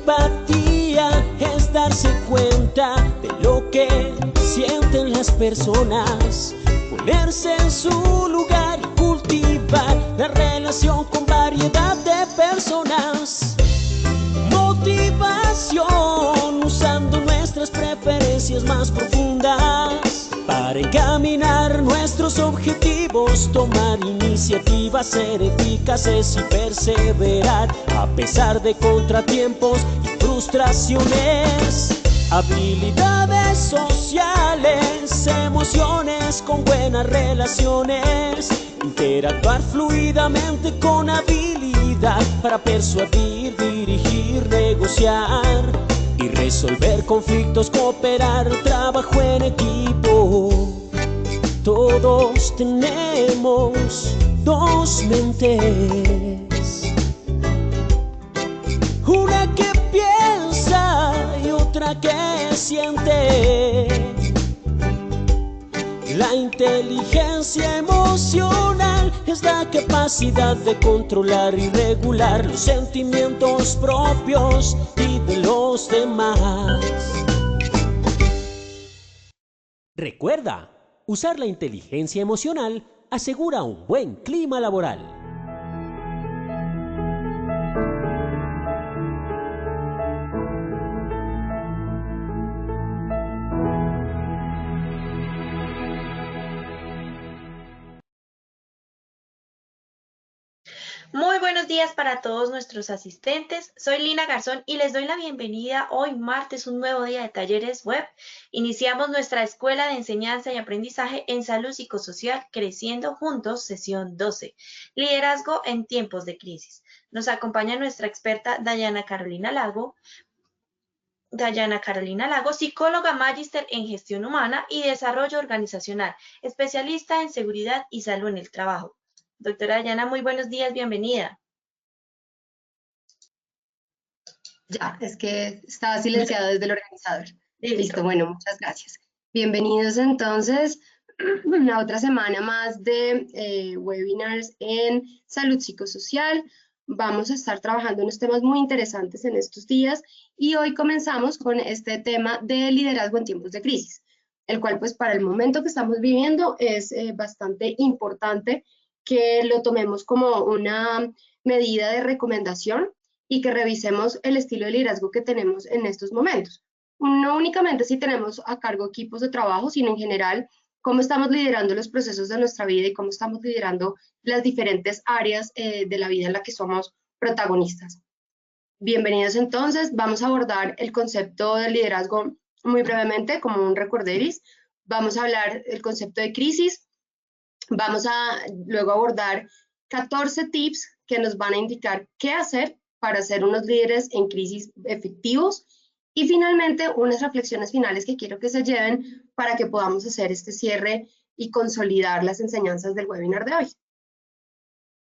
empatía es darse cuenta de lo que sienten las personas, ponerse en su lugar y cultivar la relación con variedad de personas. Motivación usando nuestras preferencias más profundas para encaminar nuestros objetivos, tomar iniciativas, ser eficaces y perseverar a pesar de contratiempos y frustraciones. Habilidades sociales, emociones con buenas relaciones, interactuar fluidamente con habilidad para persuadir, dirigir, negociar y resolver conflictos, cooperar, trabajo en equipo. Todos tenemos dos mentes, una que piensa y otra que siente. La inteligencia emocional es la capacidad de controlar y regular los sentimientos propios y de los demás. Recuerda, usar la inteligencia emocional asegura un buen clima laboral. Muy buenos días para todos nuestros asistentes. Soy Lina Garzón y les doy la bienvenida hoy martes, un nuevo día de talleres web. Iniciamos nuestra escuela de enseñanza y aprendizaje en salud psicosocial Creciendo Juntos, sesión 12, liderazgo en tiempos de crisis. Nos acompaña nuestra experta Dayana Carolina Lago, psicóloga magíster en gestión humana y desarrollo organizacional, especialista en seguridad y salud en el trabajo. Doctora Dayana, muy buenos días, bienvenida. Ya, es que estaba silenciado desde el organizador. Listo, bueno, muchas gracias. Bienvenidos entonces a otra semana más de webinars en salud psicosocial. Vamos a estar trabajando unos temas muy interesantes en estos días y hoy comenzamos con este tema de liderazgo en tiempos de crisis, el cual pues para el momento que estamos viviendo es bastante importante que lo tomemos como una medida de recomendación y que revisemos el estilo de liderazgo que tenemos en estos momentos. No únicamente si tenemos a cargo equipos de trabajo, sino en general cómo estamos liderando los procesos de nuestra vida y cómo estamos liderando las diferentes áreas de la vida en la que somos protagonistas. Bienvenidos entonces, vamos a abordar el concepto del liderazgo muy brevemente como un recorderis. Vamos a hablar del concepto de crisis, vamos a luego abordar 14 tips que nos van a indicar qué hacer para ser unos líderes en crisis efectivos y finalmente unas reflexiones finales que quiero que se lleven para que podamos hacer este cierre y consolidar las enseñanzas del webinar de hoy.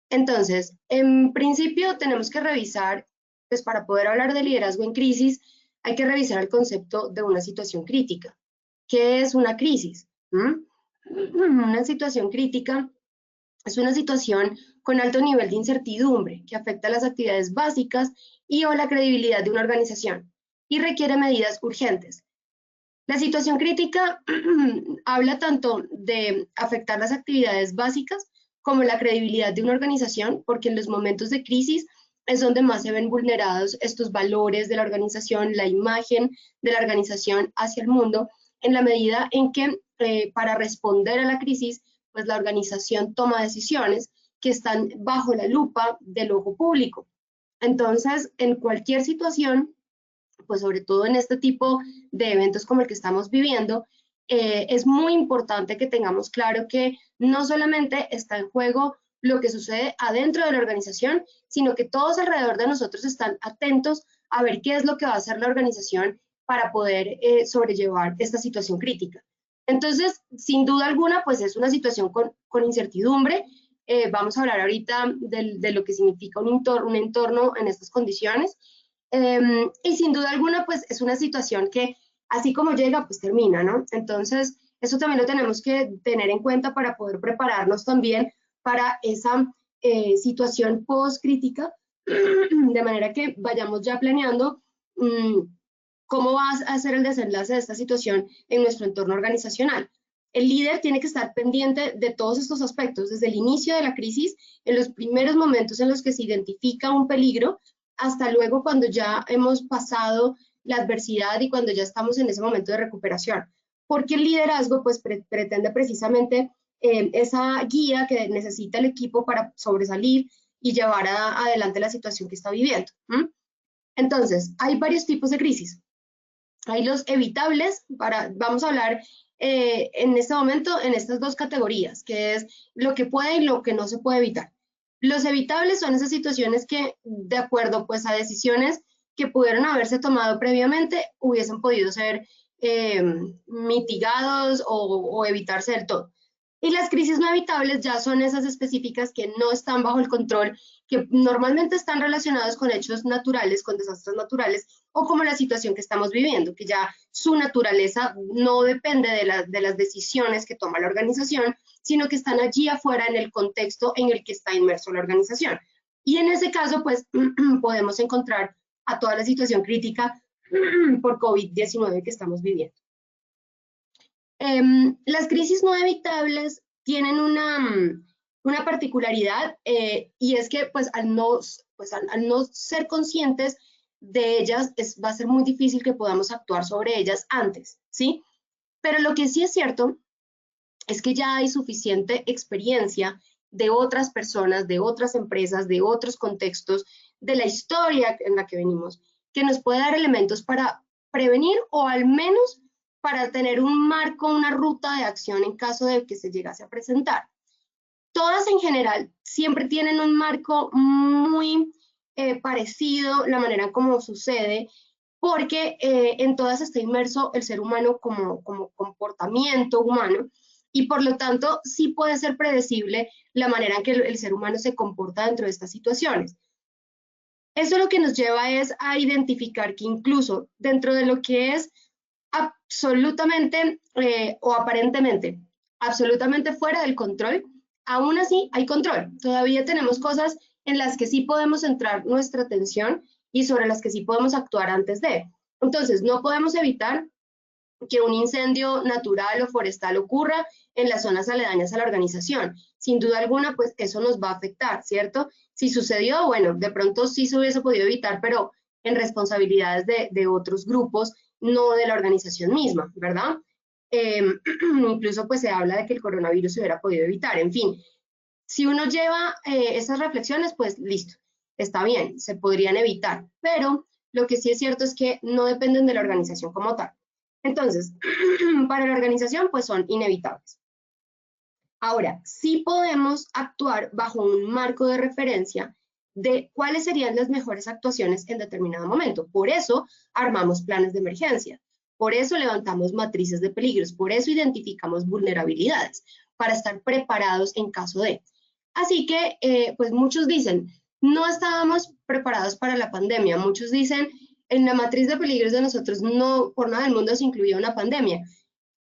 Entonces, en principio tenemos que revisar, pues para poder hablar de liderazgo en crisis, hay que revisar el concepto de una situación crítica. ¿Qué es una crisis? Una situación crítica es una situación con alto nivel de incertidumbre que afecta las actividades básicas y o la credibilidad de una organización y requiere medidas urgentes. La situación crítica habla tanto de afectar las actividades básicas como la credibilidad de una organización, porque en los momentos de crisis es donde más se ven vulnerados estos valores de la organización, la imagen de la organización hacia el mundo, en la medida en que para responder a la crisis, pues la organización toma decisiones que están bajo la lupa del ojo público. Entonces, en cualquier situación, pues sobre todo en este tipo de eventos como el que estamos viviendo, es muy importante que tengamos claro que no solamente está en juego lo que sucede adentro de la organización, sino que todos alrededor de nosotros están atentos a ver qué es lo que va a hacer la organización para poder sobrellevar esta situación crítica. Entonces, sin duda alguna, pues es una situación con incertidumbre. Vamos a hablar ahorita de lo que significa un entorno en estas condiciones. Y sin duda alguna, pues es una situación que así como llega, pues termina, ¿no? Entonces, eso también lo tenemos que tener en cuenta para poder prepararnos también para esa situación post-crítica, de manera que vayamos ya planeando cómo va a ser el desenlace de esta situación en nuestro entorno organizacional. El líder tiene que estar pendiente de todos estos aspectos, desde el inicio de la crisis, en los primeros momentos en los que se identifica un peligro, hasta luego cuando ya hemos pasado la adversidad y cuando ya estamos en ese momento de recuperación. Porque el liderazgo pues pretende precisamente esa guía que necesita el equipo para sobresalir y llevar adelante la situación que está viviendo. Entonces, hay varios tipos de crisis. Hay los evitables, vamos a hablar en este momento en estas dos categorías, que es lo que puede y lo que no se puede evitar. Los evitables son esas situaciones que, de acuerdo pues a decisiones que pudieron haberse tomado previamente, hubiesen podido ser mitigados o evitarse del todo. Y las crisis no evitables ya son esas específicas que no están bajo el control, que normalmente están relacionados con hechos naturales, con desastres naturales, o como la situación que estamos viviendo, que ya su naturaleza no depende de las decisiones que toma la organización, sino que están allí afuera en el contexto en el que está inmerso la organización. Y en ese caso, pues, podemos encontrar a toda la situación crítica por COVID-19 que estamos viviendo. Las crisis no evitables tienen una particularidad y es que pues al no ser conscientes de ellas va a ser muy difícil que podamos actuar sobre ellas antes, ¿sí? Pero lo que sí es cierto es que ya hay suficiente experiencia de otras personas, de otras empresas, de otros contextos, de la historia en la que venimos, que nos puede dar elementos para prevenir o al menos para tener un marco, una ruta de acción en caso de que se llegase a presentar. Todas en general siempre tienen un marco muy parecido, la manera como sucede, porque en todas está inmerso el ser humano como comportamiento humano, y por lo tanto sí puede ser predecible la manera en que el ser humano se comporta dentro de estas situaciones. Eso lo que nos lleva es a identificar que incluso dentro de lo que es absolutamente o aparentemente absolutamente fuera del control, aún así hay control. Todavía tenemos cosas en las que sí podemos centrar nuestra atención y sobre las que sí podemos actuar antes de. Entonces, no podemos evitar que un incendio natural o forestal ocurra en las zonas aledañas a la organización. Sin duda alguna, pues eso nos va a afectar, ¿cierto? Si sucedió, bueno, de pronto sí se hubiese podido evitar, pero en responsabilidades de otros grupos, no de la organización misma, ¿verdad? Incluso pues se habla de que el coronavirus se hubiera podido evitar, en fin. Si uno lleva esas reflexiones, pues listo, está bien, se podrían evitar, pero lo que sí es cierto es que no dependen de la organización como tal. Entonces, para la organización, pues son inevitables. Ahora, sí podemos actuar bajo un marco de referencia de cuáles serían las mejores actuaciones en determinado momento. Por eso armamos planes de emergencia, por eso levantamos matrices de peligros, por eso identificamos vulnerabilidades, para estar preparados en caso de. Así que, pues muchos dicen, no estábamos preparados para la pandemia, muchos dicen, en la matriz de peligros de nosotros no, por nada del mundo se incluía una pandemia.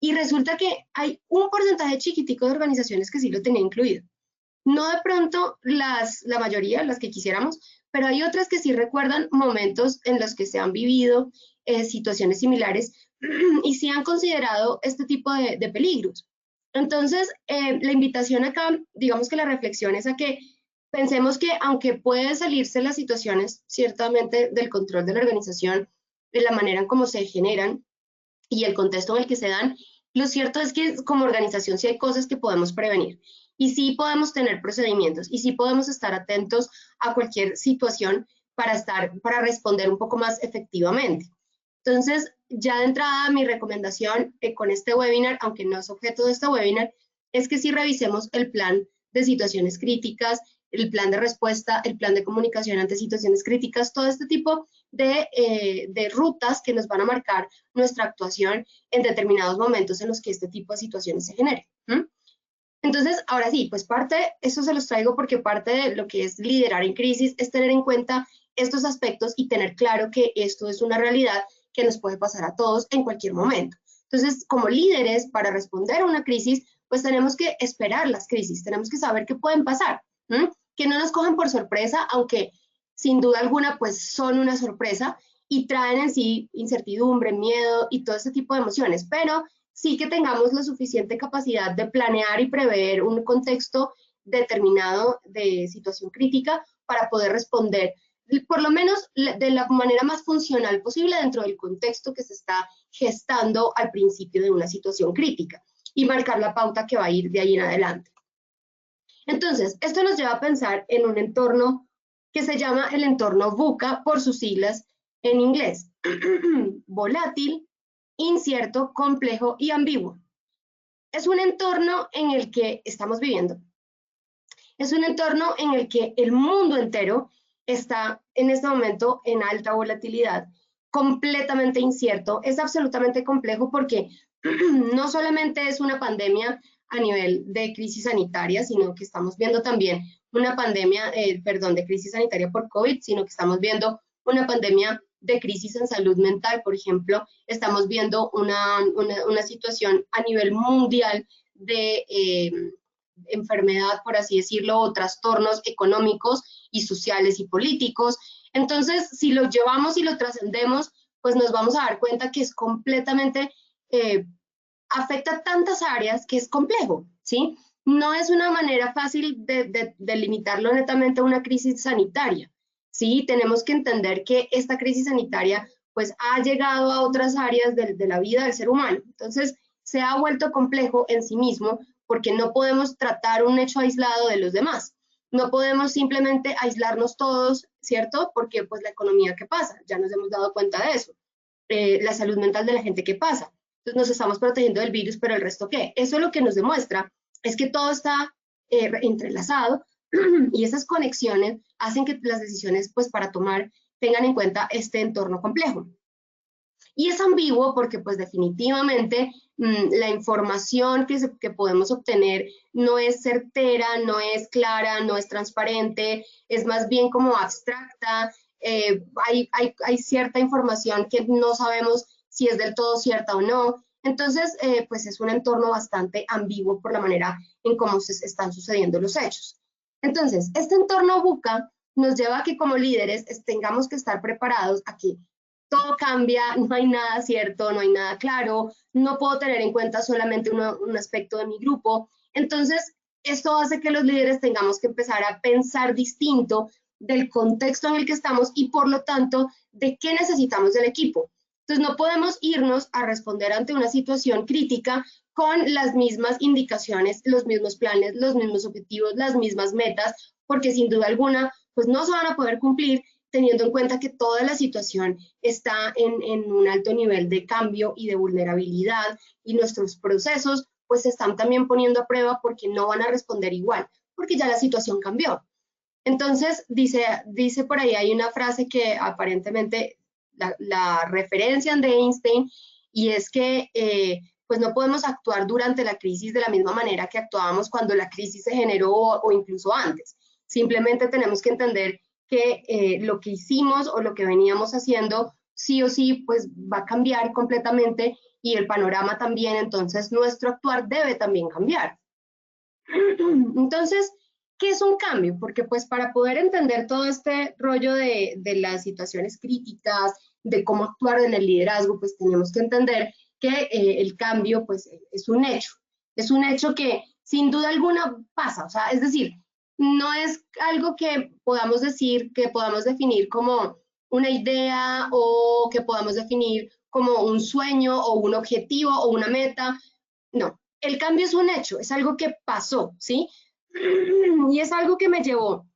Y resulta que hay un porcentaje chiquitico de organizaciones que sí lo tenía incluido. No de pronto la mayoría, las que quisiéramos, pero hay otras que sí recuerdan momentos en los que se han vivido situaciones similares y sí han considerado este tipo de peligros. Entonces, la invitación acá, digamos que la reflexión es a que pensemos que aunque pueden salirse las situaciones ciertamente del control de la organización, de la manera en cómo se generan y el contexto en el que se dan, lo cierto es que como organización sí hay cosas que podemos prevenir y sí podemos tener procedimientos y sí podemos estar atentos a cualquier situación para responder un poco más efectivamente. Entonces, ya de entrada, mi recomendación con este webinar, aunque no es objeto de este webinar, es que sí revisemos el plan de situaciones críticas, el plan de respuesta, el plan de comunicación ante situaciones críticas, todo este tipo de rutas que nos van a marcar nuestra actuación en determinados momentos en los que este tipo de situaciones se generen. Entonces, ahora sí, pues eso se los traigo porque parte de lo que es liderar en crisis es tener en cuenta estos aspectos y tener claro que esto es una realidad que nos puede pasar a todos en cualquier momento. Entonces, como líderes, para responder a una crisis, pues tenemos que esperar las crisis, tenemos que saber qué pueden pasar, que no nos cojan por sorpresa, aunque sin duda alguna pues son una sorpresa, y traen en sí incertidumbre, miedo y todo ese tipo de emociones, pero sí que tengamos la suficiente capacidad de planear y prever un contexto determinado de situación crítica para poder responder, por lo menos de la manera más funcional posible dentro del contexto que se está gestando al principio de una situación crítica y marcar la pauta que va a ir de ahí en adelante. Entonces, esto nos lleva a pensar en un entorno que se llama el entorno VUCA por sus siglas en inglés. Volátil, incierto, complejo y ambiguo. Es un entorno en el que estamos viviendo. Es un entorno en el que el mundo entero está en este momento en alta volatilidad, completamente incierto. Es absolutamente complejo porque no solamente es una pandemia a nivel de crisis sanitaria, sino que estamos viendo también una pandemia, de crisis sanitaria por COVID, sino que estamos viendo una pandemia de crisis en salud mental, por ejemplo. Estamos viendo una situación a nivel mundial de enfermedad, por así decirlo, o trastornos económicos y sociales y políticos. Entonces, si lo llevamos y lo trascendemos, pues nos vamos a dar cuenta que es completamente, afecta tantas áreas que es complejo, ¿sí? No es una manera fácil de limitarlo netamente a una crisis sanitaria, ¿sí? Tenemos que entender que esta crisis sanitaria, pues, ha llegado a otras áreas de la vida del ser humano. Entonces, se ha vuelto complejo en sí mismo porque no podemos tratar un hecho aislado de los demás. No podemos simplemente aislarnos todos, ¿cierto? Porque pues la economía, ¿qué pasa? Ya nos hemos dado cuenta de eso. La salud mental de la gente, ¿qué pasa? Entonces nos estamos protegiendo del virus, pero el resto, ¿qué? Eso lo que nos demuestra es que todo está entrelazado y esas conexiones hacen que las decisiones, pues, para tomar tengan en cuenta este entorno complejo. Y es ambiguo porque pues definitivamente la información que podemos obtener no es certera, no es clara, no es transparente, es más bien como abstracta. Hay cierta información que no sabemos si es del todo cierta o no. Entonces, pues es un entorno bastante ambiguo por la manera en cómo se están sucediendo los hechos. Entonces, este entorno VUCA nos lleva a que como líderes tengamos que estar preparados a que todo cambia, no hay nada cierto, no hay nada claro, no puedo tener en cuenta solamente un aspecto de mi grupo. Entonces, esto hace que los líderes tengamos que empezar a pensar distinto del contexto en el que estamos y por lo tanto de qué necesitamos del equipo. Entonces, no podemos irnos a responder ante una situación crítica con las mismas indicaciones, los mismos planes, los mismos objetivos, las mismas metas, porque sin duda alguna, pues no se van a poder cumplir teniendo en cuenta que toda la situación está en un alto nivel de cambio y de vulnerabilidad y nuestros procesos pues se están también poniendo a prueba porque no van a responder igual, porque ya la situación cambió. Entonces, dice por ahí, hay una frase que aparentemente la referencian de Einstein y es que pues no podemos actuar durante la crisis de la misma manera que actuábamos cuando la crisis se generó o incluso antes. Simplemente tenemos que entender que lo que hicimos o lo que veníamos haciendo sí o sí pues va a cambiar completamente y el panorama también, entonces nuestro actuar debe también cambiar. Entonces, ¿qué es un cambio? Porque pues para poder entender todo este rollo de las situaciones críticas, de cómo actuar en el liderazgo, pues tenemos que entender que el cambio pues es un hecho que sin duda alguna pasa, o sea, es decir, no es algo que podamos decir, que podamos definir como una idea o que podamos definir como un sueño o un objetivo o una meta. No, el cambio es un hecho, es algo que pasó, ¿sí? Y es algo que me llevó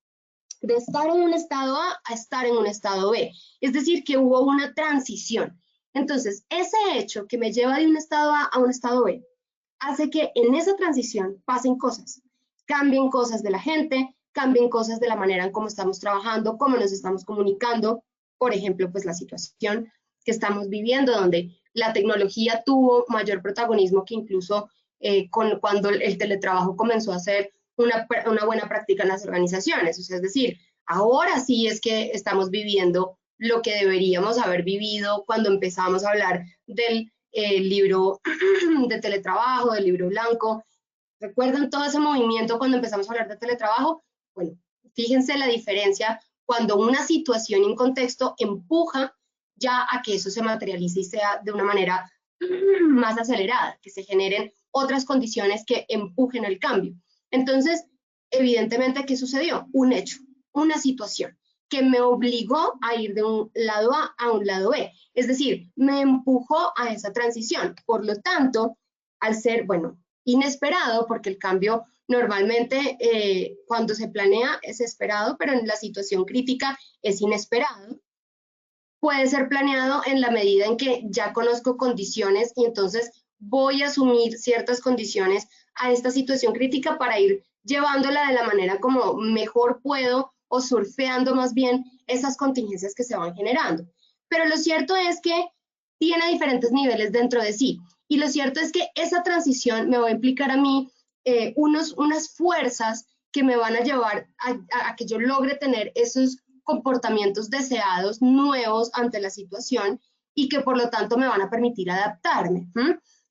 de estar en un estado A estar en un estado B. Es decir, que hubo una transición. Entonces, ese hecho que me lleva de un estado A un estado B hace que en esa transición pasen cosas. Cambien cosas de la gente, cambien cosas de la manera en cómo estamos trabajando, cómo nos estamos comunicando. Por ejemplo, pues la situación que estamos viviendo, donde la tecnología tuvo mayor protagonismo que incluso cuando el teletrabajo comenzó a ser una buena práctica en las organizaciones. O sea, es decir, ahora sí es que estamos viviendo lo que deberíamos haber vivido cuando empezamos a hablar del libro de teletrabajo, del libro blanco. ¿Recuerdan todo ese movimiento cuando empezamos a hablar de teletrabajo? Bueno, fíjense la diferencia cuando una situación y un contexto empuja ya a que eso se materialice y sea de una manera más acelerada, que se generen otras condiciones que empujen el cambio. Entonces, evidentemente, ¿qué sucedió? Un hecho, una situación que me obligó a ir de un lado A a un lado B. Es decir, me empujó a esa transición. Por lo tanto, al ser, bueno, inesperado, porque el cambio normalmente cuando se planea es esperado, pero en la situación crítica es inesperado. Puede ser planeado en la medida en que ya conozco condiciones y entonces voy a asumir ciertas condiciones a esta situación crítica para ir llevándola de la manera como mejor puedo o surfeando más bien esas contingencias que se van generando. Pero lo cierto es que tiene diferentes niveles dentro de sí y lo cierto es que esa transición me va a implicar a mí unas fuerzas que me van a llevar a que yo logre tener esos comportamientos deseados nuevos ante la situación y que por lo tanto me van a permitir adaptarme.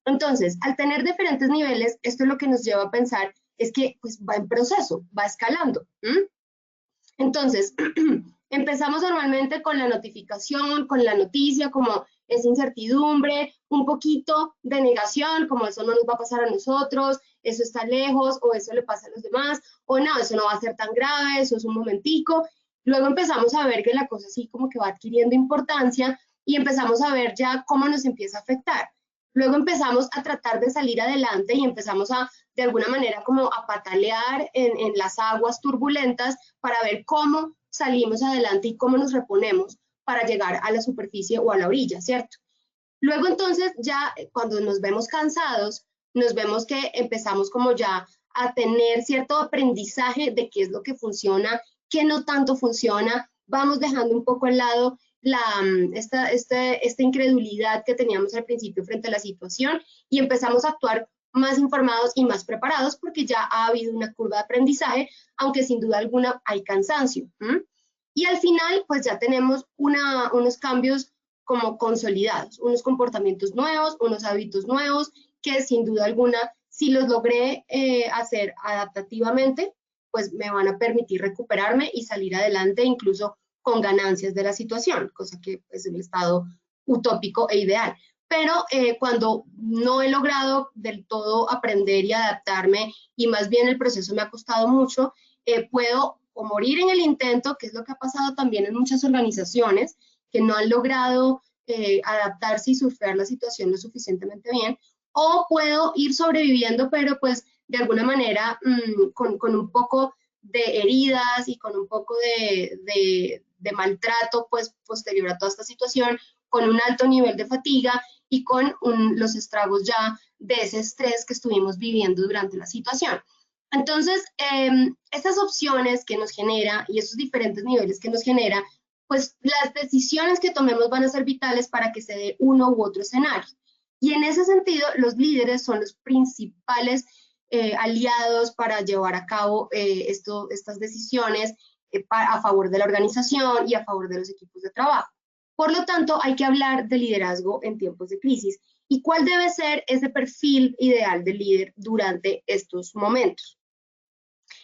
Entonces, al tener diferentes niveles, esto es lo que nos lleva a pensar es que pues, va en proceso, va escalando. Entonces, empezamos normalmente con la notificación, con la noticia, como esa incertidumbre, un poquito de negación, como eso no nos va a pasar a nosotros, eso está lejos, o eso le pasa a los demás, o no, eso no va a ser tan grave, eso es un momentico. Luego empezamos a ver que la cosa así como que va adquiriendo importancia y empezamos a ver ya cómo nos empieza a afectar. Luego empezamos a tratar de salir adelante y empezamos a, de alguna manera, como a patalear en las aguas turbulentas para ver cómo salimos adelante y cómo nos reponemos para llegar a la superficie o a la orilla, ¿cierto? Luego entonces ya cuando nos vemos cansados, nos vemos que empezamos como ya a tener cierto aprendizaje de qué es lo que funciona, qué no tanto funciona, vamos dejando un poco al lado esta incredulidad que teníamos al principio frente a la situación y empezamos a actuar más informados y más preparados porque ya ha habido una curva de aprendizaje, aunque sin duda alguna hay cansancio. Y al final, pues ya tenemos unos cambios como consolidados, unos comportamientos nuevos, unos hábitos nuevos, que sin duda alguna, si los logré hacer adaptativamente, pues me van a permitir recuperarme y salir adelante incluso con ganancias de la situación, cosa que es el estado utópico e ideal. Pero cuando no he logrado del todo aprender y adaptarme y más bien el proceso me ha costado mucho, puedo o morir en el intento, que es lo que ha pasado también en muchas organizaciones que no han logrado adaptarse y surfear la situación lo suficientemente bien, o puedo ir sobreviviendo, pero pues de alguna manera con un poco de heridas y con un poco de maltrato pues posterior a toda esta situación, con un alto nivel de fatiga y con los estragos ya de ese estrés que estuvimos viviendo durante la situación. Entonces, estas opciones que nos genera y esos diferentes niveles que nos genera, pues las decisiones que tomemos van a ser vitales para que se dé uno u otro escenario. Y en ese sentido, los líderes son los principales aliados para llevar a cabo estas decisiones a favor de la organización y a favor de los equipos de trabajo. Por lo tanto, hay que hablar de liderazgo en tiempos de crisis y cuál debe ser ese perfil ideal del líder durante estos momentos.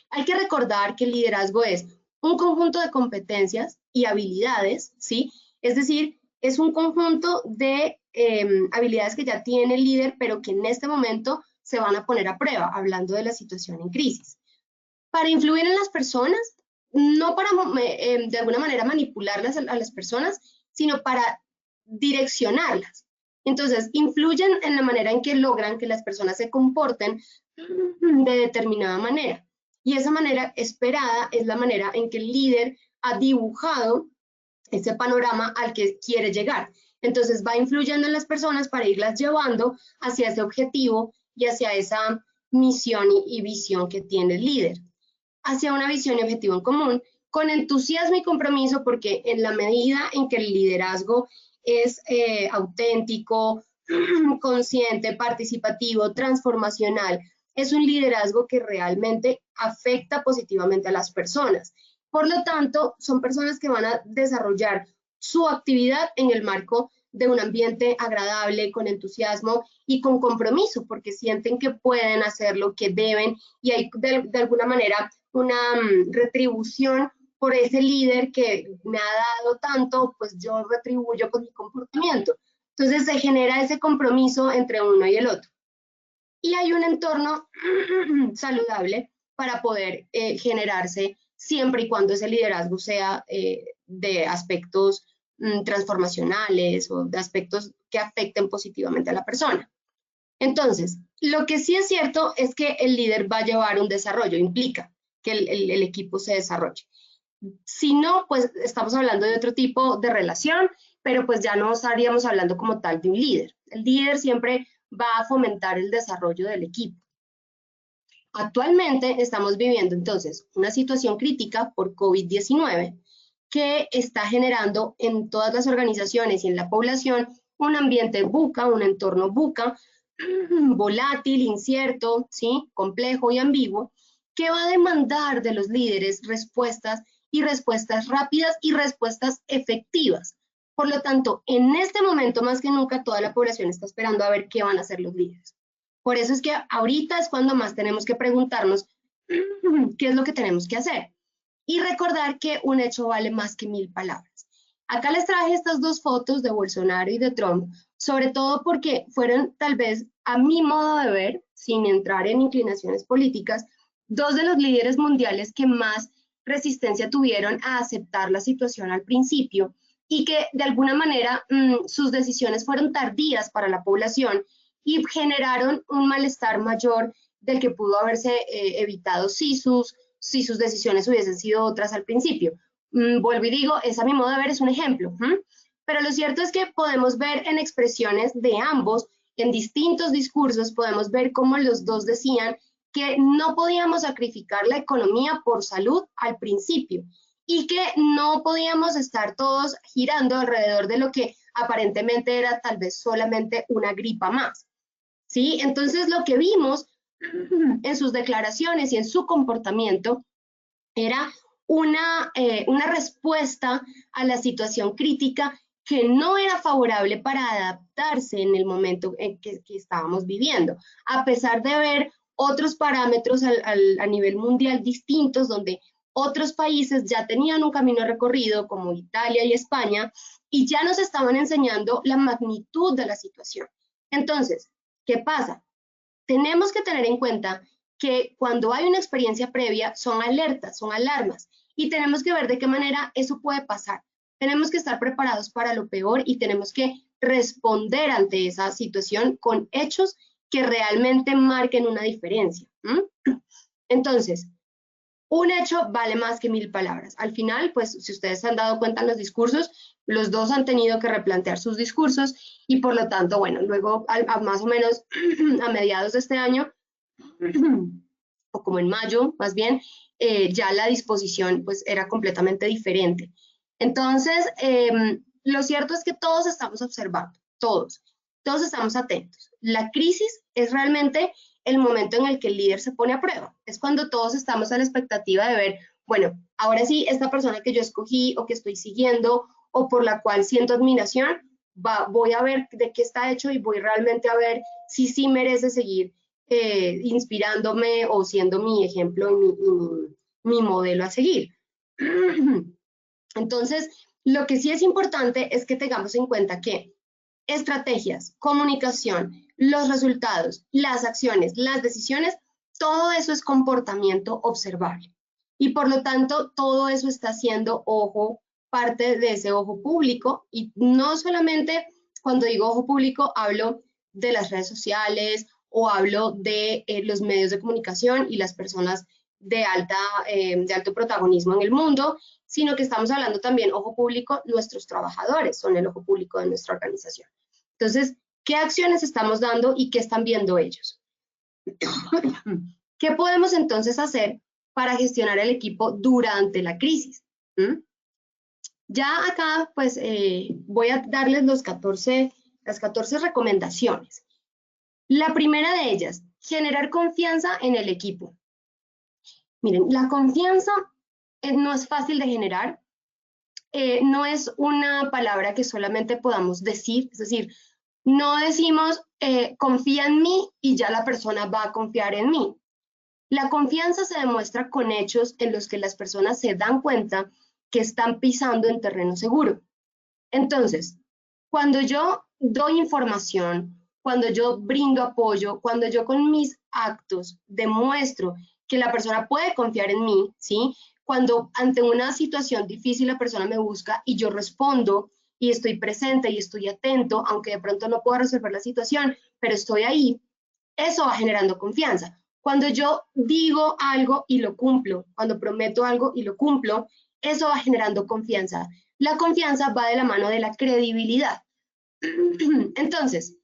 Hay que recordar que el liderazgo es un conjunto de competencias y habilidades, ¿sí? Es decir, es un conjunto de habilidades que ya tiene el líder, pero que en este momento se van a poner a prueba, hablando de la situación en crisis. Para influir en las personas, no para de alguna manera manipularlas a las personas, sino para direccionarlas. Entonces, influyen en la manera en que logran que las personas se comporten de determinada manera. Y esa manera esperada es la manera en que el líder ha dibujado ese panorama al que quiere llegar. Entonces va influyendo en las personas para irlas llevando hacia ese objetivo y hacia esa misión y visión que tiene el líder. Hacia una visión y objetivo en común, con entusiasmo y compromiso, porque en la medida en que el liderazgo es auténtico, consciente, participativo, transformacional, es un liderazgo que realmente afecta positivamente a las personas. Por lo tanto, son personas que van a desarrollar su actividad en el marco de un ambiente agradable, con entusiasmo y con compromiso, porque sienten que pueden hacer lo que deben y hay de alguna manera una retribución por ese líder que me ha dado tanto, pues yo retribuyo con mi comportamiento. Entonces se genera ese compromiso entre uno y el otro. Y hay un entorno saludable para poder generarse siempre y cuando ese liderazgo sea de aspectos transformacionales o de aspectos que afecten positivamente a la persona. Entonces, lo que sí es cierto es que el líder va a llevar un desarrollo, implica que el equipo se desarrolle. Si no, pues estamos hablando de otro tipo de relación, pero pues ya no estaríamos hablando como tal de un líder. El líder siempre va a fomentar el desarrollo del equipo. Actualmente estamos viviendo entonces una situación crítica por COVID-19 que está generando en todas las organizaciones y en la población un ambiente VUCA, un entorno VUCA, volátil, incierto, ¿sí? Complejo y ambiguo, que va a demandar de los líderes respuestas y respuestas rápidas y respuestas efectivas. Por lo tanto, en este momento más que nunca toda la población está esperando a ver qué van a hacer los líderes. Por eso es que ahorita es cuando más tenemos que preguntarnos qué es lo que tenemos que hacer. Y recordar que un hecho vale más que 1000 palabras. Acá les traje estas dos fotos de Bolsonaro y de Trump, sobre todo porque fueron tal vez, a mi modo de ver, sin entrar en inclinaciones políticas, dos de los líderes mundiales que más resistencia tuvieron a aceptar la situación al principio y que de alguna manera sus decisiones fueron tardías para la población y generaron un malestar mayor del que pudo haberse evitado si sus decisiones hubiesen sido otras al principio. Vuelvo y digo, esa a mi modo de ver es un ejemplo, pero lo cierto es que podemos ver en expresiones de ambos, en distintos discursos, podemos ver cómo los dos decían que no podíamos sacrificar la economía por salud al principio y que no podíamos estar todos girando alrededor de lo que aparentemente era tal vez solamente una gripa más. ¿Sí? Entonces lo que vimos en sus declaraciones y en su comportamiento era una respuesta a la situación crítica que no era favorable para adaptarse en el momento en que estábamos viviendo, a pesar de ver otros parámetros a nivel mundial distintos, donde otros países ya tenían un camino recorrido, como Italia y España, y ya nos estaban enseñando la magnitud de la situación. Entonces, ¿qué pasa? Tenemos que tener en cuenta que cuando hay una experiencia previa son alertas, son alarmas, y tenemos que ver de qué manera eso puede pasar. Tenemos que estar preparados para lo peor y tenemos que responder ante esa situación con hechos que realmente marquen una diferencia. Entonces, un hecho vale más que 1000 palabras. Al final, pues, si ustedes se han dado cuenta en los discursos, los dos han tenido que replantear sus discursos y por lo tanto, bueno, luego más o menos a mediados de este año, o como en mayo, más bien, ya la disposición pues era completamente diferente. Entonces, lo cierto es que todos estamos observando, todos estamos atentos. La crisis es realmente el momento en el que el líder se pone a prueba. Es cuando todos estamos a la expectativa de ver, bueno, ahora sí, esta persona que yo escogí o que estoy siguiendo o por la cual siento admiración, voy a ver de qué está hecho y voy realmente a ver si sí merece seguir inspirándome o siendo mi ejemplo y mi modelo a seguir. Entonces, lo que sí es importante es que tengamos en cuenta que estrategias, comunicación, los resultados, las acciones, las decisiones, todo eso es comportamiento observable. Y por lo tanto, todo eso está siendo parte de ese ojo público. Y no solamente cuando digo ojo público, hablo de las redes sociales o hablo de los medios de comunicación y las personas de alto protagonismo en el mundo, sino que estamos hablando también, ojo público, nuestros trabajadores son el ojo público de nuestra organización. Entonces, ¿qué acciones estamos dando y qué están viendo ellos? ¿Qué podemos entonces hacer para gestionar el equipo durante la crisis? Ya acá, pues, voy a darles las 14 recomendaciones. La primera de ellas, generar confianza en el equipo. Miren, la confianza no es fácil de generar, no es una palabra que solamente podamos decir, es decir, no decimos confía en mí y ya la persona va a confiar en mí. La confianza se demuestra con hechos en los que las personas se dan cuenta que están pisando en terreno seguro. Entonces, cuando yo doy información, cuando yo brindo apoyo, cuando yo con mis actos demuestro que la persona puede confiar en mí, ¿sí? Cuando ante una situación difícil la persona me busca y yo respondo y estoy presente y estoy atento, aunque de pronto no pueda resolver la situación, pero estoy ahí, eso va generando confianza. Cuando yo digo algo y lo cumplo, cuando prometo algo y lo cumplo, eso va generando confianza. La confianza va de la mano de la credibilidad. Entonces,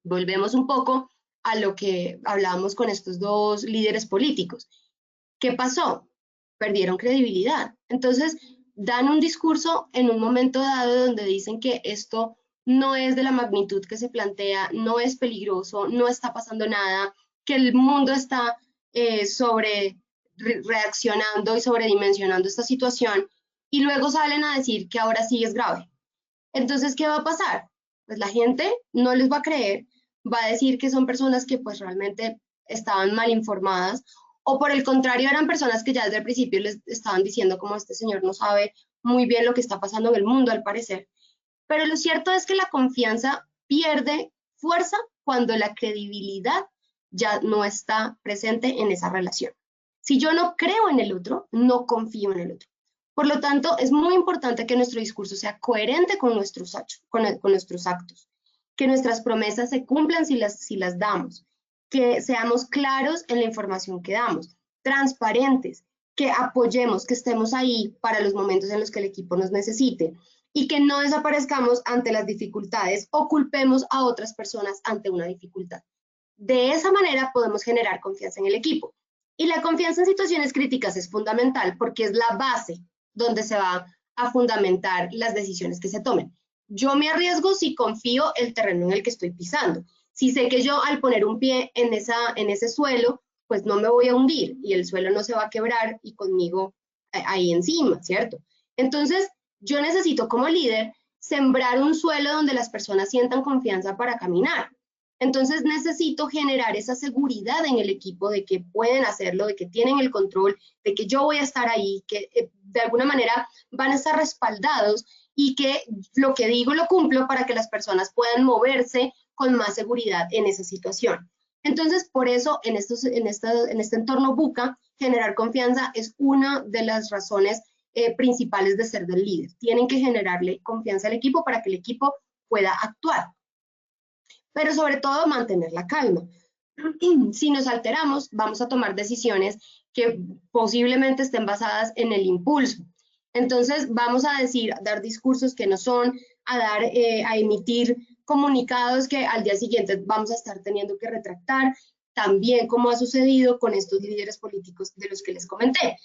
volvemos un poco a lo que hablábamos con estos dos líderes políticos. ¿Qué pasó? Perdieron credibilidad. Entonces, dan un discurso en un momento dado donde dicen que esto no es de la magnitud que se plantea, no es peligroso, no está pasando nada, que el mundo está reaccionando y sobredimensionando esta situación, y luego salen a decir que ahora sí es grave. Entonces, ¿qué va a pasar? Pues la gente no les va a creer, va a decir que son personas que pues realmente estaban mal informadas, o por el contrario eran personas que ya desde el principio les estaban diciendo como este señor no sabe muy bien lo que está pasando en el mundo al parecer. Pero lo cierto es que la confianza pierde fuerza cuando la credibilidad ya no está presente en esa relación. Si yo no creo en el otro, no confío en el otro. Por lo tanto, es muy importante que nuestro discurso sea coherente con nuestros actos, que nuestras promesas se cumplan si las damos, que seamos claros en la información que damos, transparentes, que apoyemos, que estemos ahí para los momentos en los que el equipo nos necesite y que no desaparezcamos ante las dificultades o culpemos a otras personas ante una dificultad. De esa manera podemos generar confianza en el equipo. Y la confianza en situaciones críticas es fundamental porque es la base donde se va a fundamentar las decisiones que se tomen. Yo me arriesgo si confío el terreno en el que estoy pisando. Si sé que yo al poner un pie en ese suelo, pues no me voy a hundir y el suelo no se va a quebrar y conmigo ahí encima, ¿cierto? Entonces, yo necesito como líder sembrar un suelo donde las personas sientan confianza para caminar. Entonces necesito generar esa seguridad en el equipo de que pueden hacerlo, de que tienen el control, de que yo voy a estar ahí, que de alguna manera van a estar respaldados y que lo que digo lo cumplo para que las personas puedan moverse con más seguridad en esa situación. Entonces, por eso en este entorno VUCA, generar confianza es una de las razones principales de ser del líder. Tienen que generarle confianza al equipo para que el equipo pueda actuar. Pero sobre todo mantener la calma. Si nos alteramos, vamos a tomar decisiones que posiblemente estén basadas en el impulso. Entonces vamos a dar discursos que no son, a emitir comunicados que al día siguiente vamos a estar teniendo que retractar, también como ha sucedido con estos líderes políticos de los que les comenté,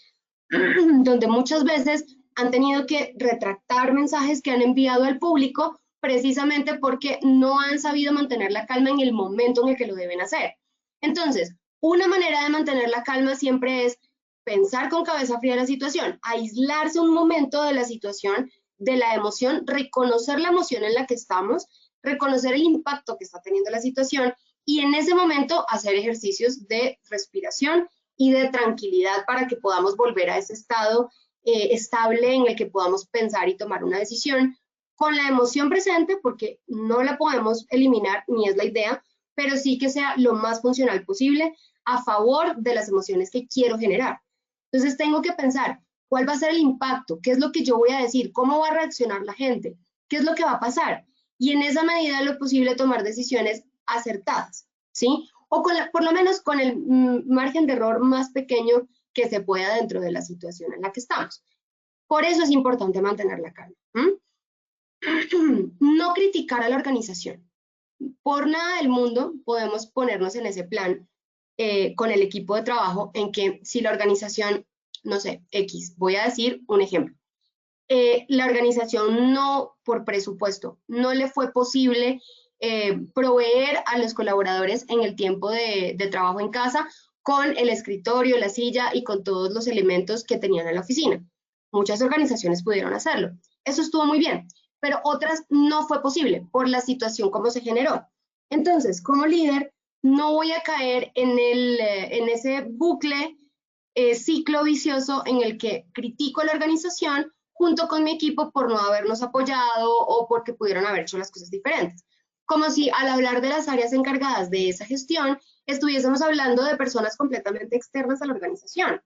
donde muchas veces han tenido que retractar mensajes que han enviado al público precisamente porque no han sabido mantener la calma en el momento en el que lo deben hacer. Entonces, una manera de mantener la calma siempre es pensar con cabeza fría la situación, aislarse un momento de la situación, de la emoción, reconocer la emoción en la que estamos, reconocer el impacto que está teniendo la situación y en ese momento hacer ejercicios de respiración y de tranquilidad para que podamos volver a ese estado estable en el que podamos pensar y tomar una decisión con la emoción presente, porque no la podemos eliminar, ni es la idea, pero sí que sea lo más funcional posible a favor de las emociones que quiero generar. Entonces tengo que pensar, ¿cuál va a ser el impacto? ¿Qué es lo que yo voy a decir? ¿Cómo va a reaccionar la gente? ¿Qué es lo que va a pasar? Y en esa medida lo posible tomar decisiones acertadas, ¿sí? O por lo menos con el margen de error más pequeño que se pueda dentro de la situación en la que estamos. Por eso es importante mantener la calma. No criticar a la organización. Por nada del mundo podemos ponernos en ese plan con el equipo de trabajo en que si la organización, no sé, X, voy a decir un ejemplo, la organización no, por presupuesto, no le fue posible proveer a los colaboradores en el tiempo de trabajo en casa con el escritorio, la silla y con todos los elementos que tenían en la oficina. Muchas organizaciones pudieron hacerlo. Eso estuvo muy bien, pero otras no fue posible por la situación como se generó. Entonces, como líder, no voy a caer en ese bucle, ciclo vicioso en el que critico a la organización junto con mi equipo por no habernos apoyado o porque pudieron haber hecho las cosas diferentes. Como si al hablar de las áreas encargadas de esa gestión, estuviésemos hablando de personas completamente externas a la organización.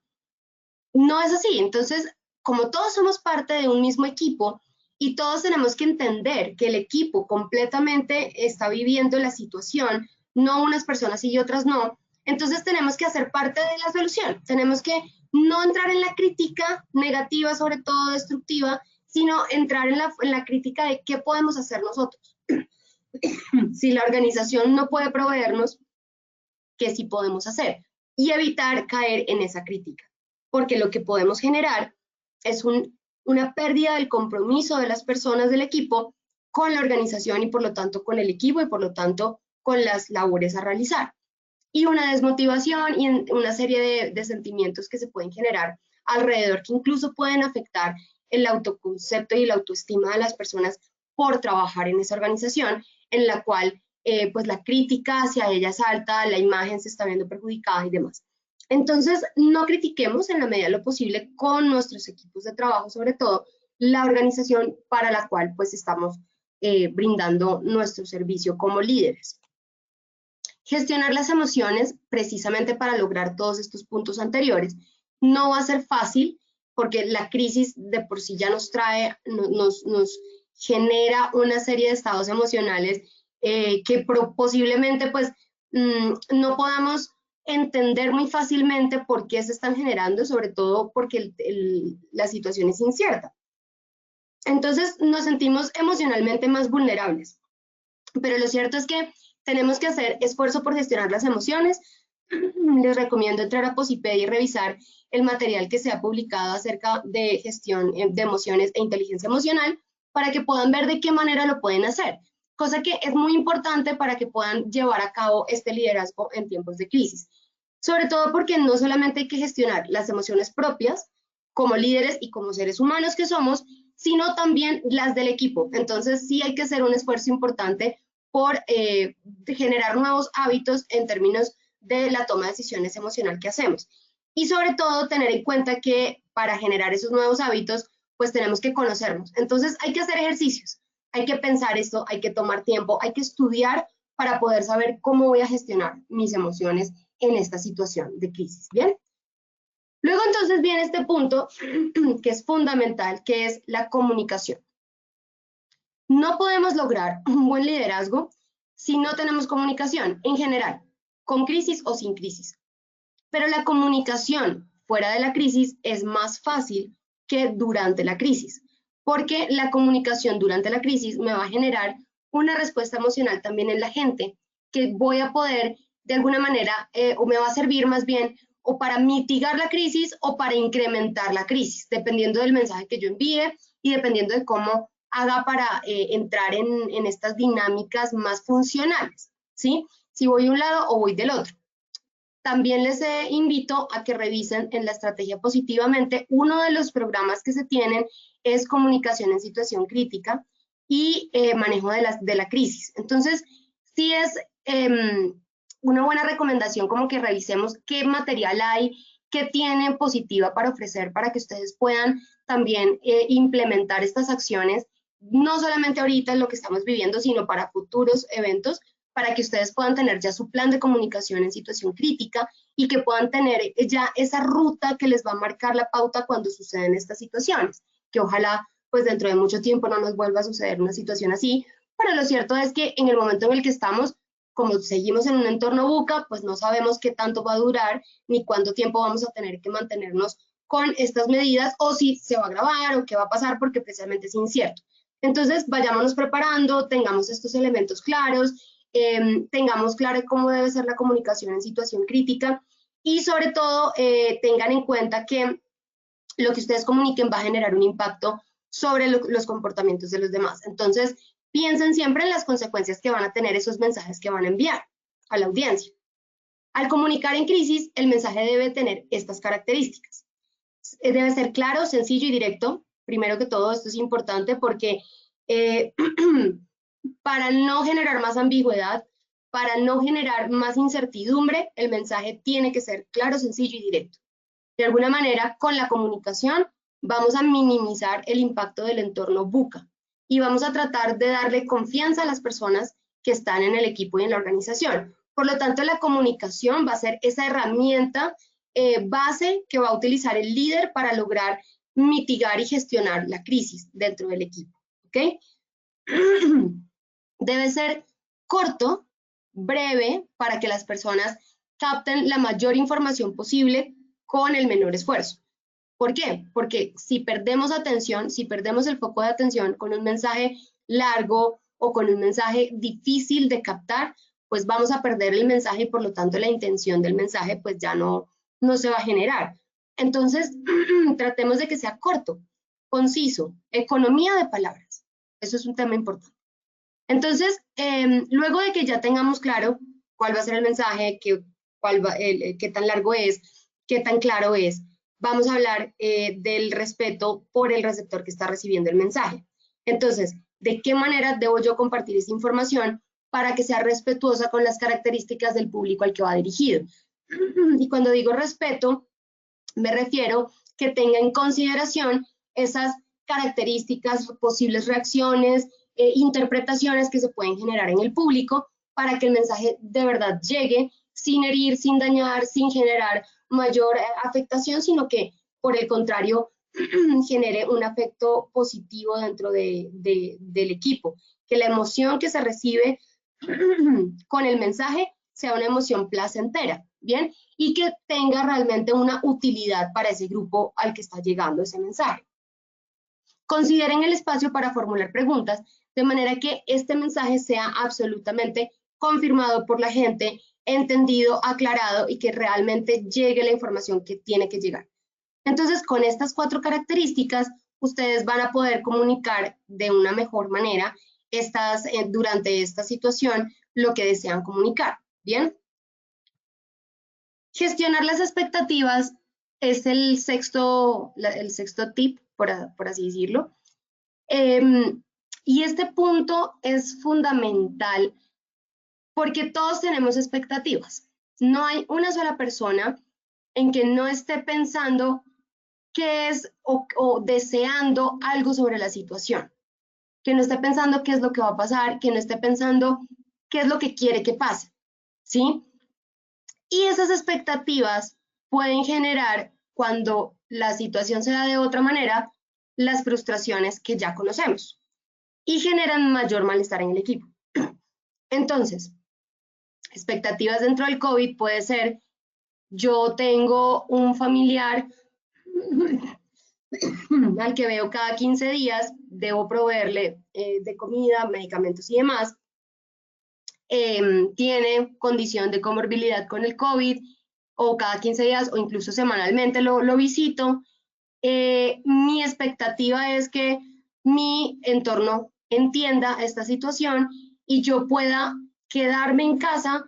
No es así. Entonces, como todos somos parte de un mismo equipo y todos tenemos que entender que el equipo completamente está viviendo la situación, no unas personas y otras no, entonces tenemos que hacer parte de la solución. Tenemos que no entrar en la crítica negativa, sobre todo destructiva, sino entrar en la crítica de qué podemos hacer nosotros. Si la organización no puede proveernos, ¿qué sí podemos hacer? Y evitar caer en esa crítica, porque lo que podemos generar es una pérdida del compromiso de las personas del equipo con la organización y por lo tanto con el equipo y por lo tanto con las labores a realizar. Y una desmotivación y una serie de sentimientos que se pueden generar alrededor que incluso pueden afectar el autoconcepto y la autoestima de las personas por trabajar en esa organización en la cual pues la crítica hacia ella es alta, la imagen se está viendo perjudicada y demás. Entonces, no critiquemos en la medida de lo posible con nuestros equipos de trabajo, sobre todo la organización para la cual pues estamos brindando nuestro servicio como líderes. Gestionar las emociones, precisamente para lograr todos estos puntos anteriores, no va a ser fácil porque la crisis de por sí ya nos trae, nos genera una serie de estados emocionales que posiblemente pues no podamos entender muy fácilmente por qué se están generando, sobre todo porque la situación es incierta. Entonces nos sentimos emocionalmente más vulnerables, pero lo cierto es que tenemos que hacer esfuerzo por gestionar las emociones. Les recomiendo entrar a Posipedia y revisar el material que se ha publicado acerca de gestión de emociones e inteligencia emocional para que puedan ver de qué manera lo pueden hacer, cosa que es muy importante para que puedan llevar a cabo este liderazgo en tiempos de crisis. Sobre todo porque no solamente hay que gestionar las emociones propias como líderes y como seres humanos que somos, sino también las del equipo. Entonces sí hay que hacer un esfuerzo importante por generar nuevos hábitos en términos de la toma de decisiones emocional que hacemos. Y sobre todo tener en cuenta que para generar esos nuevos hábitos, pues tenemos que conocernos. Entonces hay que hacer ejercicios, hay que pensar esto, hay que tomar tiempo, hay que estudiar para poder saber cómo voy a gestionar mis emociones en esta situación de crisis, ¿bien? Luego entonces viene este punto que es fundamental, que es la comunicación. No podemos lograr un buen liderazgo si no tenemos comunicación en general, con crisis o sin crisis. Pero la comunicación fuera de la crisis es más fácil que durante la crisis, porque la comunicación durante la crisis me va a generar una respuesta emocional también en la gente, que voy a poder de alguna manera, o me va a servir más bien, o para mitigar la crisis o para incrementar la crisis, dependiendo del mensaje que yo envíe y dependiendo de cómo haga para entrar en estas dinámicas más funcionales, ¿sí? Si voy de un lado o voy del otro. También les invito a que revisen en la estrategia positivamente. Uno de los programas que se tienen es comunicación en situación crítica y manejo de la crisis. Entonces, sí es una buena recomendación como que revisemos qué material hay, qué tienen positiva para ofrecer para que ustedes puedan también implementar estas acciones, no solamente ahorita en lo que estamos viviendo, sino para futuros eventos, para que ustedes puedan tener ya su plan de comunicación en situación crítica y que puedan tener ya esa ruta que les va a marcar la pauta cuando suceden estas situaciones, que ojalá pues dentro de mucho tiempo no nos vuelva a suceder una situación así, pero lo cierto es que en el momento en el que estamos, como seguimos en un entorno VUCA, pues no sabemos qué tanto va a durar ni cuánto tiempo vamos a tener que mantenernos con estas medidas o si se va a agravar o qué va a pasar porque precisamente es incierto. Entonces vayámonos preparando, tengamos estos elementos claros, tengamos claro cómo debe ser la comunicación en situación crítica y sobre todo tengan en cuenta que lo que ustedes comuniquen va a generar un impacto sobre los comportamientos de los demás. Entonces, piensen siempre en las consecuencias que van a tener esos mensajes que van a enviar a la audiencia. Al comunicar en crisis, el mensaje debe tener estas características. Debe ser claro, sencillo y directo. Primero que todo, esto es importante porque para no generar más ambigüedad, para no generar más incertidumbre, el mensaje tiene que ser claro, sencillo y directo. De alguna manera, con la comunicación vamos a minimizar el impacto del entorno buca y vamos a tratar de darle confianza a las personas que están en el equipo y en la organización. Por lo tanto, la comunicación va a ser esa herramienta base que va a utilizar el líder para lograr mitigar y gestionar la crisis dentro del equipo. ¿Ok? Debe ser corto, breve, para que las personas capten la mayor información posible con el menor esfuerzo. ¿Por qué? Porque si perdemos atención, si perdemos el foco de atención con un mensaje largo o con un mensaje difícil de captar, pues vamos a perder el mensaje y por lo tanto la intención del mensaje pues ya no se va a generar. Entonces, tratemos de que sea corto, conciso, economía de palabras. Eso es un tema importante. Entonces, luego de que ya tengamos claro cuál va a ser el mensaje, qué tan largo es, qué tan claro es, vamos a hablar del respeto por el receptor que está recibiendo el mensaje. Entonces, ¿de qué manera debo yo compartir esta información para que sea respetuosa con las características del público al que va dirigido? Y cuando digo respeto, me refiero que tenga en consideración esas características, posibles reacciones, interpretaciones que se pueden generar en el público para que el mensaje de verdad llegue sin herir, sin dañar, sin generar mayor afectación, sino que por el contrario genere un afecto positivo dentro del equipo, que la emoción que se recibe con el mensaje sea una emoción placentera, ¿bien? Y que tenga realmente una utilidad para ese grupo al que está llegando ese mensaje. Consideren el espacio para formular preguntas, de manera que este mensaje sea absolutamente confirmado por la gente, entendido, aclarado y que realmente llegue la información que tiene que llegar. Entonces, con estas 4 características, ustedes van a poder comunicar de una mejor manera durante esta situación lo que desean comunicar. ¿Bien? Gestionar las expectativas es el sexto tip, por así decirlo. Y este punto es fundamental porque todos tenemos expectativas. No hay una sola persona en que no esté pensando qué es o deseando algo sobre la situación, que no esté pensando qué es lo que va a pasar, que no esté pensando qué es lo que quiere que pase, ¿sí? Y esas expectativas pueden generar, cuando la situación se da de otra manera, las frustraciones que ya conocemos y generan mayor malestar en el equipo. Entonces, expectativas dentro del COVID puede ser: yo tengo un familiar al que veo cada 15 días, debo proveerle de comida, medicamentos y demás. Tiene condición de comorbilidad con el COVID, o cada 15 días o incluso semanalmente lo visito. Mi expectativa es que mi entorno entienda esta situación y yo pueda quedarme en casa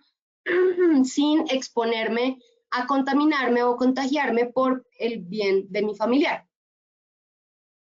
sin exponerme a contaminarme o contagiarme por el bien de mi familiar.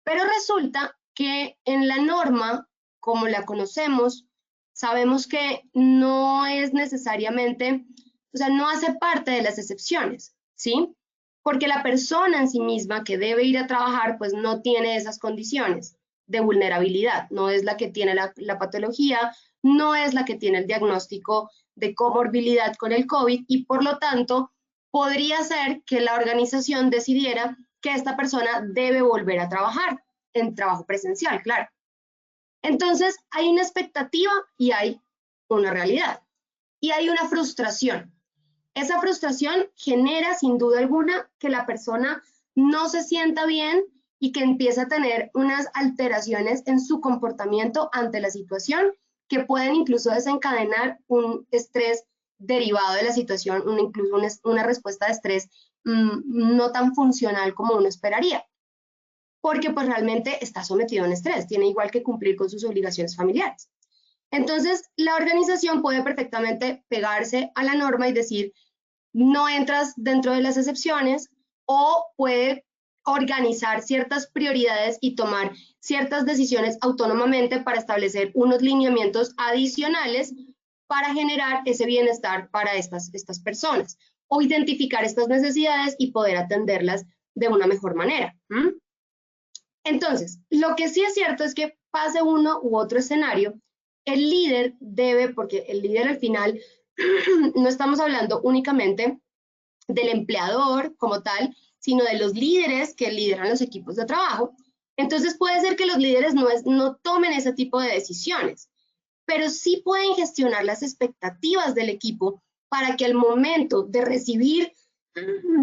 Pero resulta que en la norma, como la conocemos, sabemos que no es necesariamente, o sea, no hace parte de las excepciones, ¿sí? Porque la persona en sí misma que debe ir a trabajar, pues no tiene esas condiciones de vulnerabilidad, no es la que tiene la patología, no es la que tiene el diagnóstico de comorbilidad con el COVID y por lo tanto podría ser que la organización decidiera que esta persona debe volver a trabajar en trabajo presencial, claro. Entonces, hay una expectativa y hay una realidad. Y hay una frustración. Esa frustración genera, sin duda alguna, que la persona no se sienta bien y que empiece a tener unas alteraciones en su comportamiento ante la situación que pueden incluso desencadenar un estrés derivado de la situación, incluso una respuesta de estrés no tan funcional como uno esperaría. Porque pues realmente está sometido a un estrés, tiene igual que cumplir con sus obligaciones familiares. Entonces, la organización puede perfectamente pegarse a la norma y decir: no entras dentro de las excepciones, o puede organizar ciertas prioridades y tomar ciertas decisiones autónomamente para establecer unos lineamientos adicionales para generar ese bienestar para estas personas, o identificar estas necesidades y poder atenderlas de una mejor manera. Entonces, lo que sí es cierto es que pase uno u otro escenario, el líder debe, porque el líder al final no estamos hablando únicamente del empleador como tal, sino de los líderes que lideran los equipos de trabajo. Entonces puede ser que los líderes no tomen ese tipo de decisiones, pero sí pueden gestionar las expectativas del equipo para que al momento de recibir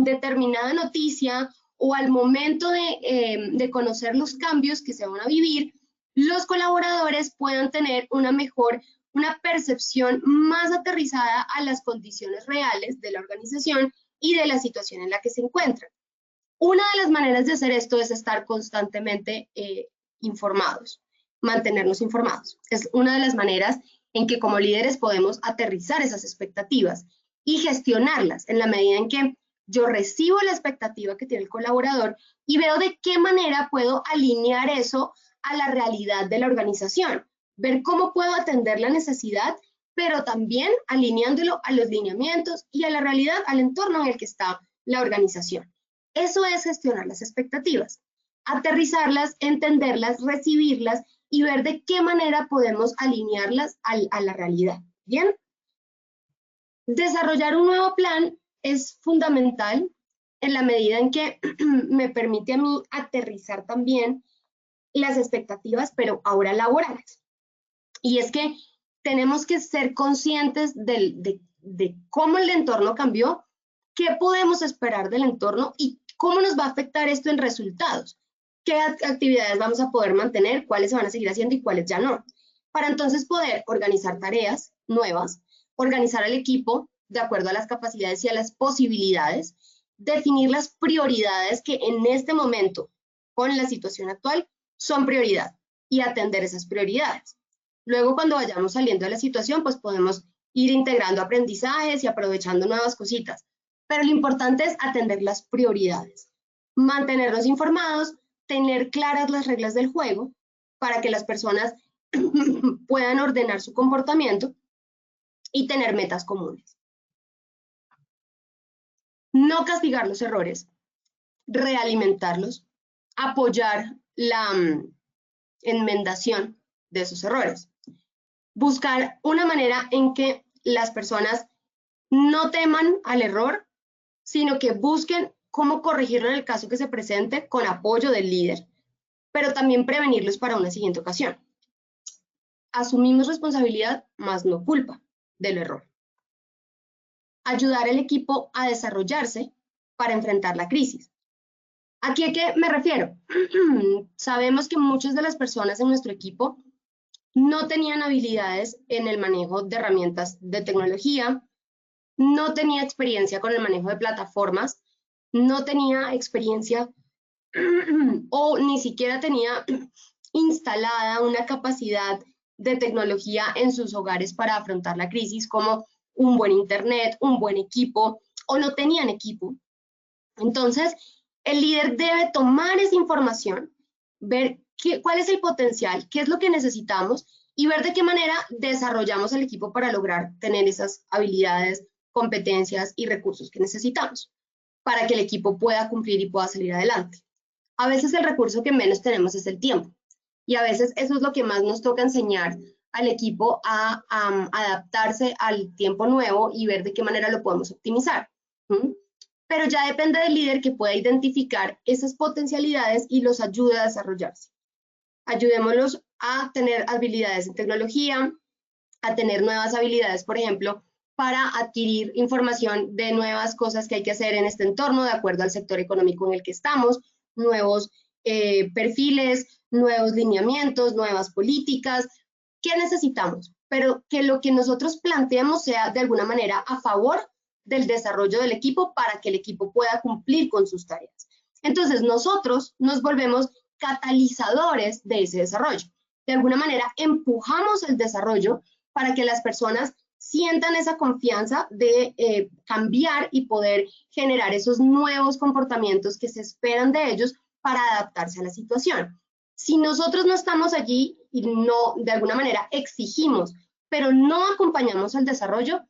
determinada noticia o al momento de conocer los cambios que se van a vivir, los colaboradores puedan tener una percepción más aterrizada a las condiciones reales de la organización y de la situación en la que se encuentran. Una de las maneras de hacer esto es estar constantemente informados, mantenernos informados. Es una de las maneras en que como líderes podemos aterrizar esas expectativas y gestionarlas en la medida en que yo recibo la expectativa que tiene el colaborador y veo de qué manera puedo alinear eso a la realidad de la organización, ver cómo puedo atender la necesidad, pero también alineándolo a los lineamientos y a la realidad, al entorno en el que está la organización. Eso es gestionar las expectativas, aterrizarlas, entenderlas, recibirlas y ver de qué manera podemos alinearlas a la realidad. ¿Bien? Desarrollar un nuevo plan es fundamental en la medida en que me permite a mí aterrizar también las expectativas, pero ahora laborales. Y es que tenemos que ser conscientes de cómo el entorno cambió, qué podemos esperar del entorno y cómo nos va a afectar esto en resultados. Qué actividades vamos a poder mantener, cuáles se van a seguir haciendo y cuáles ya no. Para entonces poder organizar tareas nuevas, organizar al equipo de acuerdo a las capacidades y a las posibilidades, definir las prioridades que en este momento, con la situación actual, son prioridad y atender esas prioridades. Luego, cuando vayamos saliendo de la situación, pues podemos ir integrando aprendizajes y aprovechando nuevas cositas. Pero lo importante es atender las prioridades, mantenernos informados, tener claras las reglas del juego para que las personas puedan ordenar su comportamiento y tener metas comunes. No castigar los errores, realimentarlos, apoyar la enmendación de esos errores. Buscar una manera en que las personas no teman al error, sino que busquen cómo corregirlo en el caso que se presente con apoyo del líder, pero también prevenirlos para una siguiente ocasión. Asumimos responsabilidad, más no culpa del error. Ayudar al equipo a desarrollarse para enfrentar la crisis. ¿Aquí a qué me refiero? Sabemos que muchas de las personas en nuestro equipo no tenían habilidades en el manejo de herramientas de tecnología, no tenía experiencia con el manejo de plataformas, no tenía experiencia o ni siquiera tenía instalada una capacidad de tecnología en sus hogares para afrontar la crisis, como un buen internet, un buen equipo, o no tenían equipo. Entonces, el líder debe tomar esa información, ver cuál es el potencial, qué es lo que necesitamos y ver de qué manera desarrollamos el equipo para lograr tener esas habilidades, competencias y recursos que necesitamos para que el equipo pueda cumplir y pueda salir adelante. A veces el recurso que menos tenemos es el tiempo y a veces eso es lo que más nos toca enseñar al equipo a adaptarse al tiempo nuevo y ver de qué manera lo podemos optimizar. Pero ya depende del líder que pueda identificar esas potencialidades y los ayude a desarrollarse. Ayudémoslos a tener habilidades en tecnología, a tener nuevas habilidades, por ejemplo, para adquirir información de nuevas cosas que hay que hacer en este entorno, de acuerdo al sector económico en el que estamos, nuevos perfiles, nuevos lineamientos, nuevas políticas. ¿Qué necesitamos? Pero que lo que nosotros planteemos sea de alguna manera a favor del desarrollo del equipo para que el equipo pueda cumplir con sus tareas. Entonces, nosotros nos volvemos catalizadores de ese desarrollo. De alguna manera, empujamos el desarrollo para que las personas sientan esa confianza de cambiar y poder generar esos nuevos comportamientos que se esperan de ellos para adaptarse a la situación. Si nosotros no estamos allí y no, de alguna manera, exigimos pero no acompañamos al desarrollo,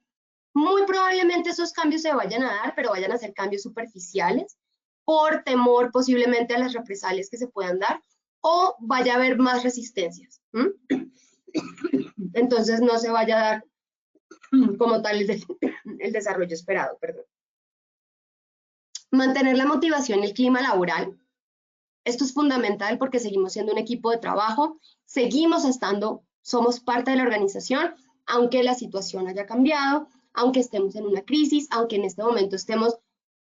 muy probablemente esos cambios se vayan a dar, pero vayan a ser cambios superficiales, por temor posiblemente a las represalias que se puedan dar, o vaya a haber más resistencias. Entonces no se vaya a dar como tal el desarrollo esperado, perdón. Mantener la motivación y el clima laboral. Esto es fundamental porque seguimos siendo un equipo de trabajo, seguimos estando, somos parte de la organización, aunque la situación haya cambiado, aunque estemos en una crisis, aunque en este momento estemos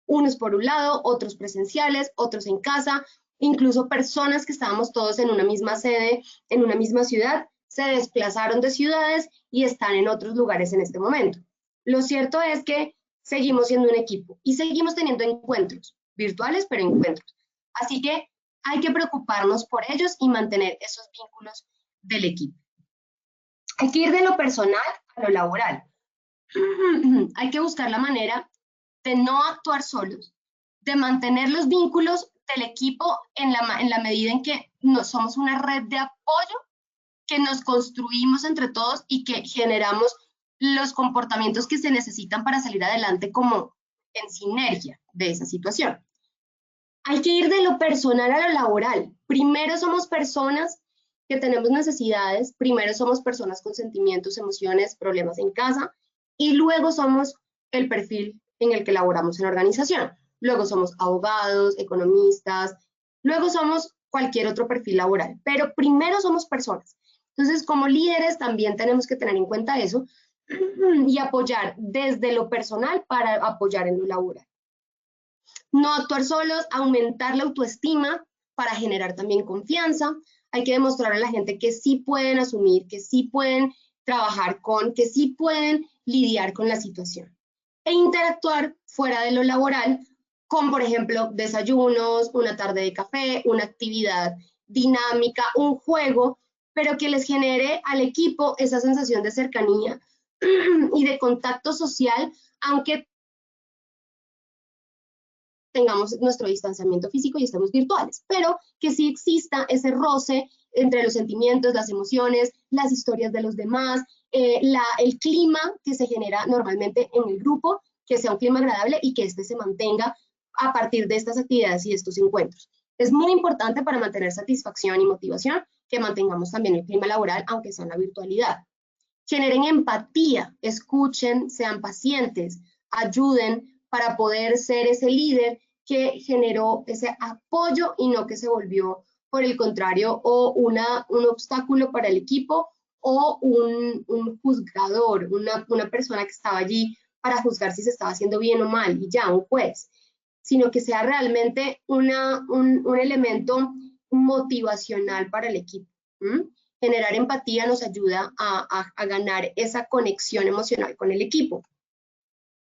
unos por un lado, otros presenciales, otros en casa, incluso personas que estábamos todos en una misma sede, en una misma ciudad, se desplazaron de ciudades y están en otros lugares en este momento. Lo cierto es que seguimos siendo un equipo y seguimos teniendo encuentros virtuales, pero encuentros. Así que hay que preocuparnos por ellos y mantener esos vínculos del equipo. Hay que ir de lo personal a lo laboral. Hay que buscar la manera de no actuar solos, de mantener los vínculos del equipo en la medida en que somos una red de apoyo que nos construimos entre todos y que generamos los comportamientos que se necesitan para salir adelante como en sinergia de esa situación. Hay que ir de lo personal a lo laboral. Primero somos personas que tenemos necesidades, primero somos personas con sentimientos, emociones, problemas en casa, y luego somos el perfil en el que laboramos en la organización. Luego somos abogados, economistas, luego somos cualquier otro perfil laboral, pero primero somos personas. Entonces, como líderes también tenemos que tener en cuenta eso y apoyar desde lo personal para apoyar en lo laboral. No actuar solos, aumentar la autoestima para generar también confianza. Hay que demostrar a la gente que sí pueden asumir, que sí pueden trabajar con, que sí pueden lidiar con la situación. E interactuar fuera de lo laboral con, por ejemplo, desayunos, una tarde de café, una actividad dinámica, un juego, pero que les genere al equipo esa sensación de cercanía y de contacto social, aunque tengamos nuestro distanciamiento físico y estemos virtuales, pero que sí exista ese roce entre los sentimientos, las emociones, las historias de los demás, el clima que se genera normalmente en el grupo, que sea un clima agradable y que este se mantenga a partir de estas actividades y estos encuentros. Es muy importante para mantener satisfacción y motivación que mantengamos también el clima laboral, aunque sea en la virtualidad. Generen empatía, escuchen, sean pacientes, ayuden para poder ser ese líder que generó ese apoyo y no que se volvió, por el contrario, o un obstáculo para el equipo o un juzgador, una persona que estaba allí para juzgar si se estaba haciendo bien o mal, y ya, un juez, sino que sea realmente un elemento motivacional para el equipo. Generar empatía nos ayuda a ganar esa conexión emocional con el equipo.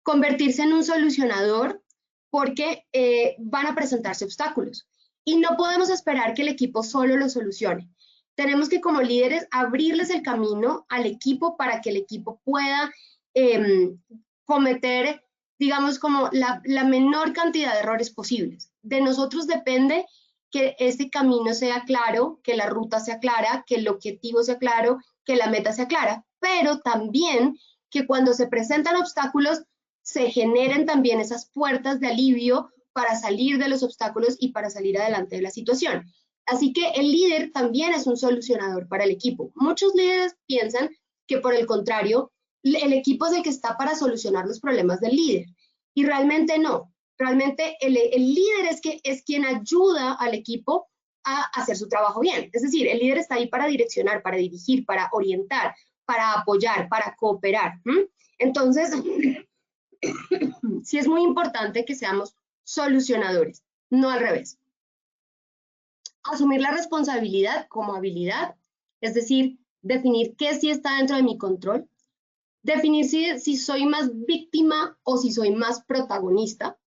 Convertirse en un solucionador porque van a presentarse obstáculos y no podemos esperar que el equipo solo lo solucione. Tenemos que, como líderes, abrirles el camino al equipo para que el equipo pueda cometer, digamos, como la menor cantidad de errores posibles. De nosotros depende que este camino sea claro, que la ruta sea clara, que el objetivo sea claro, que la meta sea clara, pero también que cuando se presentan obstáculos se generen también esas puertas de alivio para salir de los obstáculos y para salir adelante de la situación. Así que el líder también es un solucionador para el equipo. Muchos líderes piensan que, por el contrario, el equipo es el que está para solucionar los problemas del líder, y realmente no. Realmente el líder es quien ayuda al equipo a hacer su trabajo bien. Es decir, el líder está ahí para direccionar, para dirigir, para orientar, para apoyar, para cooperar. Entonces, sí es muy importante que seamos solucionadores, no al revés. Asumir la responsabilidad como habilidad, es decir, definir qué sí está dentro de mi control, definir si soy más víctima o si soy más protagonista.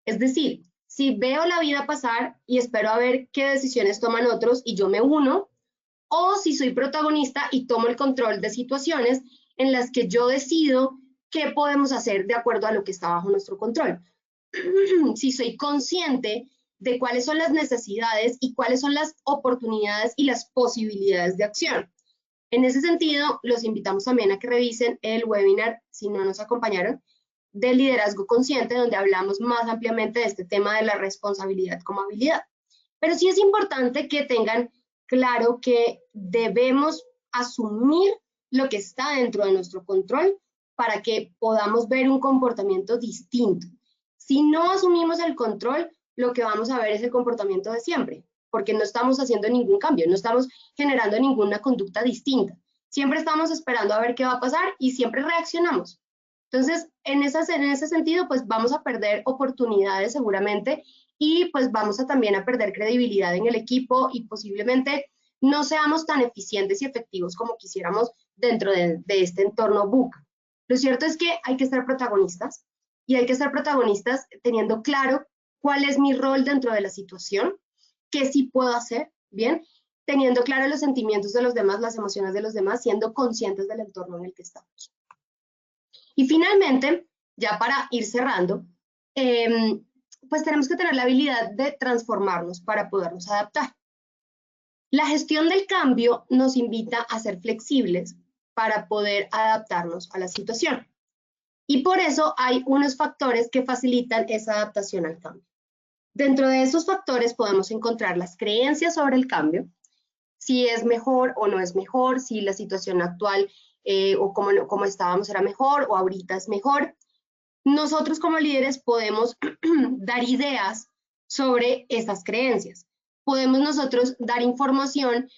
Es decir, si veo la vida pasar y espero a ver qué decisiones toman otros y yo me uno, o si soy protagonista y tomo el control de situaciones en las que yo decido qué podemos hacer de acuerdo a lo que está bajo nuestro control. Si soy consciente de cuáles son las necesidades y cuáles son las oportunidades y las posibilidades de acción. En ese sentido, los invitamos también a que revisen el webinar, si no nos acompañaron, del liderazgo consciente, donde hablamos más ampliamente de este tema de la responsabilidad como habilidad. Pero sí es importante que tengan claro que debemos asumir lo que está dentro de nuestro control para que podamos ver un comportamiento distinto. Si no asumimos el control, lo que vamos a ver es el comportamiento de siempre, porque no estamos haciendo ningún cambio, no estamos generando ninguna conducta distinta. Siempre estamos esperando a ver qué va a pasar y siempre reaccionamos. Entonces, en ese sentido, pues vamos a perder oportunidades seguramente y pues vamos a también a perder credibilidad en el equipo y posiblemente no seamos tan eficientes y efectivos como quisiéramos dentro de este entorno VUCA. Lo cierto es que hay que ser protagonistas y hay que ser protagonistas teniendo claro cuál es mi rol dentro de la situación, qué sí puedo hacer, ¿bien? Teniendo claro los sentimientos de los demás, las emociones de los demás, siendo conscientes del entorno en el que estamos. Y finalmente, ya para ir cerrando, pues tenemos que tener la habilidad de transformarnos para podernos adaptar. La gestión del cambio nos invita a ser flexibles para poder adaptarnos a la situación. Y por eso hay unos factores que facilitan esa adaptación al cambio. Dentro de esos factores podemos encontrar las creencias sobre el cambio, si es mejor o no es mejor, si la situación actual o como estábamos era mejor o ahorita es mejor. Nosotros como líderes podemos dar ideas sobre esas creencias. Podemos nosotros dar información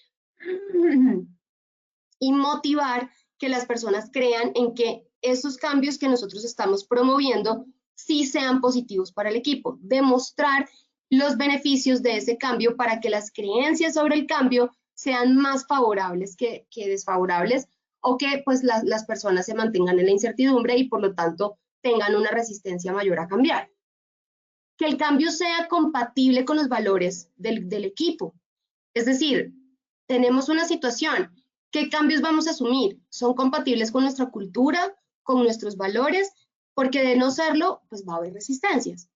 y motivar que las personas crean en que esos cambios que nosotros estamos promoviendo sí sean positivos para el equipo. Demostrar los beneficios de ese cambio para que las creencias sobre el cambio sean más favorables que desfavorables o que pues las personas se mantengan en la incertidumbre y por lo tanto tengan una resistencia mayor a cambiar. Que el cambio sea compatible con los valores del equipo. Es decir, tenemos una situación, ¿qué cambios vamos a asumir? ¿Son compatibles con nuestra cultura, con nuestros valores? Porque de no serlo, pues va a haber resistencias.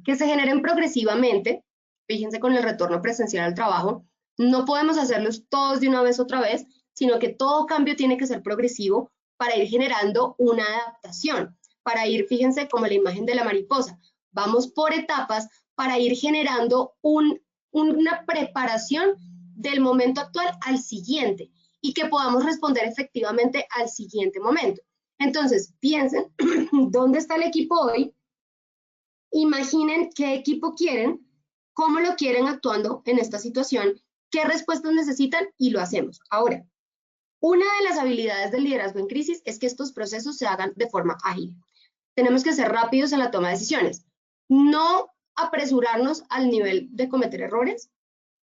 Que se generen progresivamente, fíjense con el retorno presencial al trabajo, no podemos hacerlos todos de una vez otra vez, sino que todo cambio tiene que ser progresivo para ir generando una adaptación, para ir, fíjense como la imagen de la mariposa, vamos por etapas para ir generando una preparación del momento actual al siguiente y que podamos responder efectivamente al siguiente momento. Entonces, piensen, ¿dónde está el equipo hoy? Imaginen qué equipo quieren, cómo lo quieren actuando en esta situación, qué respuestas necesitan y lo hacemos. Ahora, una de las habilidades del liderazgo en crisis es que estos procesos se hagan de forma ágil. Tenemos que ser rápidos en la toma de decisiones. No apresurarnos al nivel de cometer errores,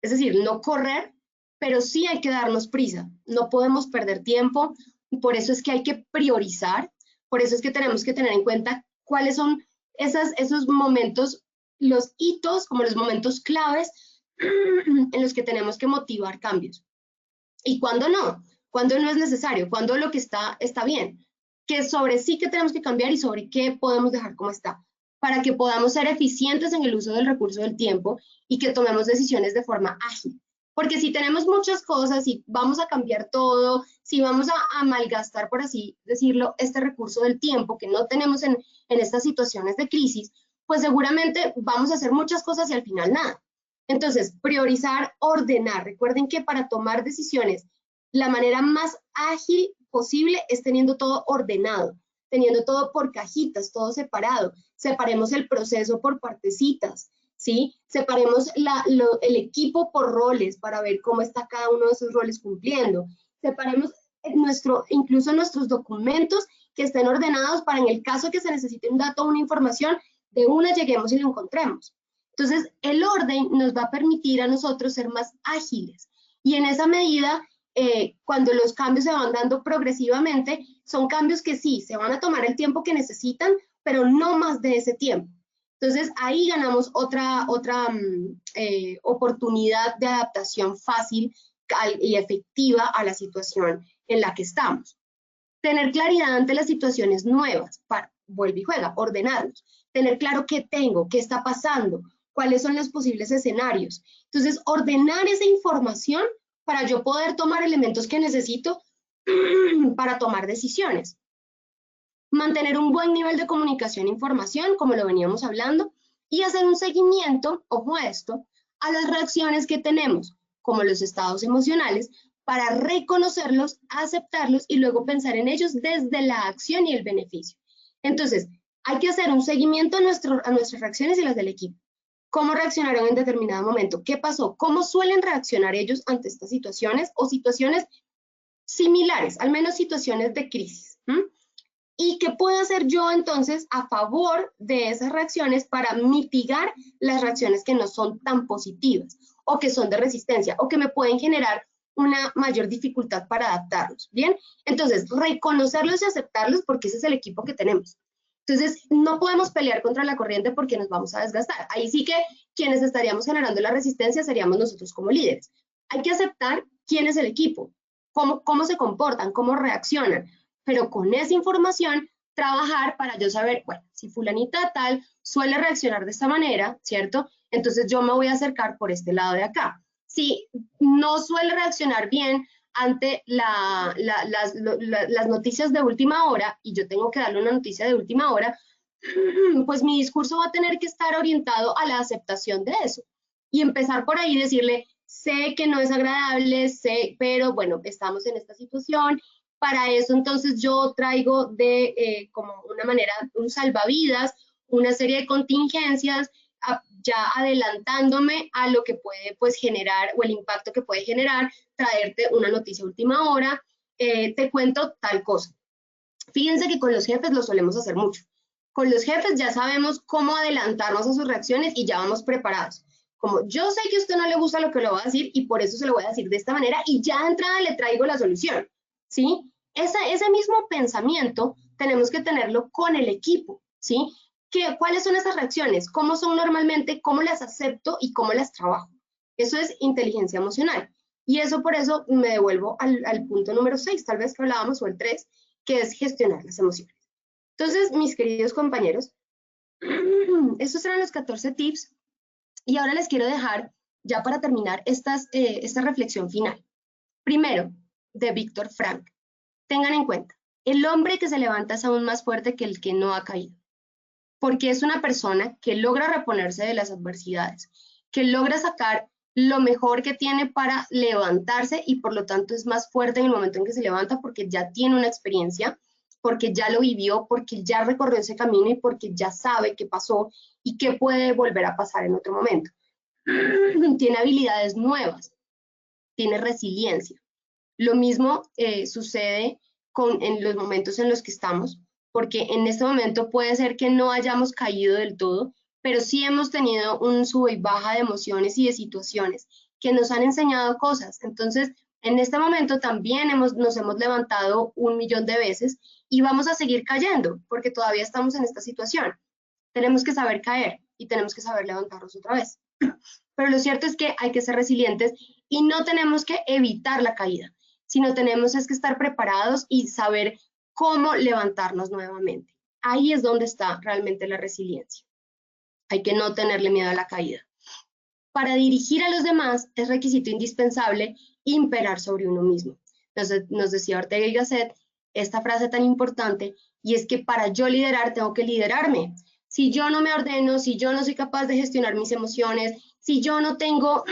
es decir, no correr, pero sí hay que darnos prisa. No podemos perder tiempo, por eso es que hay que priorizar, por eso es que tenemos que tener en cuenta cuáles son esos momentos, los hitos, como los momentos claves en los que tenemos que motivar cambios. Y cuándo no es necesario, cuándo lo que está bien, que sobre sí que tenemos que cambiar y sobre qué podemos dejar como está, para que podamos ser eficientes en el uso del recurso del tiempo y que tomemos decisiones de forma ágil. Porque si tenemos muchas cosas y vamos a cambiar todo, si vamos a malgastar, por así decirlo, este recurso del tiempo que no tenemos en estas situaciones de crisis, pues seguramente vamos a hacer muchas cosas y al final nada. Entonces, priorizar, ordenar. Recuerden que para tomar decisiones, la manera más ágil posible es teniendo todo ordenado, teniendo todo por cajitas, todo separado. Separemos el proceso por partecitas, ¿sí? Separemos el equipo por roles para ver cómo está cada uno de esos roles cumpliendo. Separemos incluso nuestros documentos que estén ordenados para en el caso que se necesite un dato o una información, de una lleguemos y lo encontremos. Entonces, el orden nos va a permitir a nosotros ser más ágiles y en esa medida, cuando los cambios se van dando progresivamente, son cambios que sí, se van a tomar el tiempo que necesitan, pero no más de ese tiempo. Entonces, ahí ganamos otra oportunidad de adaptación fácil y efectiva a la situación en la que estamos. Tener claridad ante las situaciones nuevas, vuelve y juega, ordenarnos. Tener claro qué tengo, qué está pasando, cuáles son los posibles escenarios. Entonces, ordenar esa información para yo poder tomar elementos que necesito para tomar decisiones. Mantener un buen nivel de comunicación e información, como lo veníamos hablando, y hacer un seguimiento, ojo a esto, a las reacciones que tenemos, como los estados emocionales, para reconocerlos, aceptarlos y luego pensar en ellos desde la acción y el beneficio. Entonces, hay que hacer un seguimiento a nuestras reacciones y las del equipo. ¿Cómo reaccionaron en determinado momento? ¿Qué pasó? ¿Cómo suelen reaccionar ellos ante estas situaciones o situaciones similares, al menos situaciones de crisis? ¿Y qué puedo hacer yo entonces a favor de esas reacciones para mitigar las reacciones que no son tan positivas o que son de resistencia o que me pueden generar una mayor dificultad para adaptarlos? Bien, entonces reconocerlos y aceptarlos porque ese es el equipo que tenemos. Entonces no podemos pelear contra la corriente porque nos vamos a desgastar. Ahí sí que quienes estaríamos generando la resistencia seríamos nosotros como líderes. Hay que aceptar quién es el equipo, cómo se comportan, cómo reaccionan, pero con esa información trabajar para yo saber, bueno, si fulanita tal suele reaccionar de esta manera, ¿cierto? Entonces yo me voy a acercar por este lado de acá. Si no suele reaccionar bien ante las noticias de última hora y yo tengo que darle una noticia de última hora, pues mi discurso va a tener que estar orientado a la aceptación de eso y empezar por ahí decirle, sé que no es agradable, sé, pero bueno, estamos en esta situación. Para eso entonces yo traigo de como una manera, un salvavidas, una serie de contingencias, ya adelantándome a lo que puede pues generar o el impacto que puede generar traerte una noticia última hora, te cuento tal cosa. Fíjense que con los jefes lo solemos hacer mucho. Con los jefes ya sabemos cómo adelantarnos a sus reacciones y ya vamos preparados. Como yo sé que a usted no le gusta lo que le voy a decir y por eso se lo voy a decir de esta manera y ya de entrada le traigo la solución, ¿sí? Ese mismo pensamiento tenemos que tenerlo con el equipo, ¿sí? ¿Cuáles son esas reacciones? ¿Cómo son normalmente? ¿Cómo las acepto y cómo las trabajo? Eso es inteligencia emocional. Y eso por eso me devuelvo al punto número 6, tal vez que hablábamos, o el 3, que es gestionar las emociones. Entonces, mis queridos compañeros, estos eran los 14 tips y ahora les quiero dejar, ya para terminar, esta reflexión final. Primero, de Víctor Frank. Tengan en cuenta, el hombre que se levanta es aún más fuerte que el que no ha caído, porque es una persona que logra reponerse de las adversidades, que logra sacar lo mejor que tiene para levantarse y por lo tanto es más fuerte en el momento en que se levanta porque ya tiene una experiencia, porque ya lo vivió, porque ya recorrió ese camino y porque ya sabe qué pasó y qué puede volver a pasar en otro momento. Tiene habilidades nuevas, tiene resiliencia. Lo mismo sucede en los momentos en los que estamos, porque en este momento puede ser que no hayamos caído del todo, pero sí hemos tenido un sube y baja de emociones y de situaciones que nos han enseñado cosas. Entonces, en este momento también nos hemos levantado 1.000.000 de veces y vamos a seguir cayendo, porque todavía estamos en esta situación. Tenemos que saber caer y tenemos que saber levantarnos otra vez. Pero lo cierto es que hay que ser resilientes y no tenemos que evitar la caída, sino tenemos que estar preparados y saber cómo levantarnos nuevamente. Ahí es donde está realmente la resiliencia. Hay que no tenerle miedo a la caída. Para dirigir a los demás es requisito indispensable imperar sobre uno mismo. Nos decía Ortega y Gasset esta frase tan importante, y es que para yo liderar tengo que liderarme. Si yo no me ordeno, si yo no soy capaz de gestionar mis emociones, si yo no tengo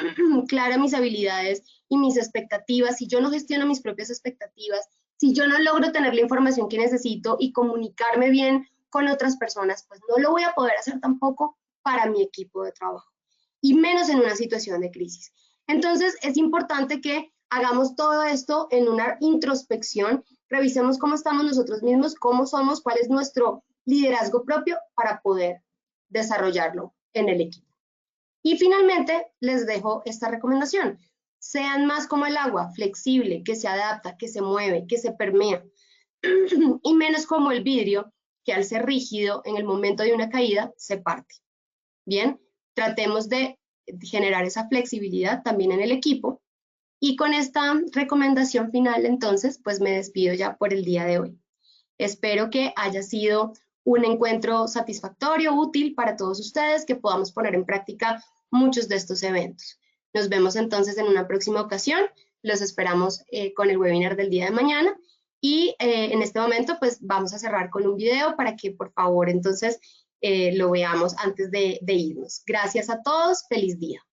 claras mis habilidades y mis expectativas, si yo no gestiono mis propias expectativas, si yo no logro tener la información que necesito y comunicarme bien con otras personas, pues no lo voy a poder hacer tampoco para mi equipo de trabajo, y menos en una situación de crisis. Entonces, es importante que hagamos todo esto en una introspección, revisemos cómo estamos nosotros mismos, cómo somos, cuál es nuestro liderazgo propio para poder desarrollarlo en el equipo. Y finalmente, les dejo esta recomendación. Sean más como el agua, flexible, que se adapta, que se mueve, que se permea, y menos como el vidrio, que al ser rígido en el momento de una caída se parte. Bien, tratemos de generar esa flexibilidad también en el equipo. Y con esta recomendación final, entonces, pues me despido ya por el día de hoy. Espero que haya sido un encuentro satisfactorio, útil para todos ustedes, que podamos poner en práctica muchos de estos eventos. Nos vemos entonces en una próxima ocasión. los esperamos con el webinar del día de mañana. Y en este momento pues vamos a cerrar con un video para que por favor entonces lo veamos antes de irnos. Gracias a todos, feliz día.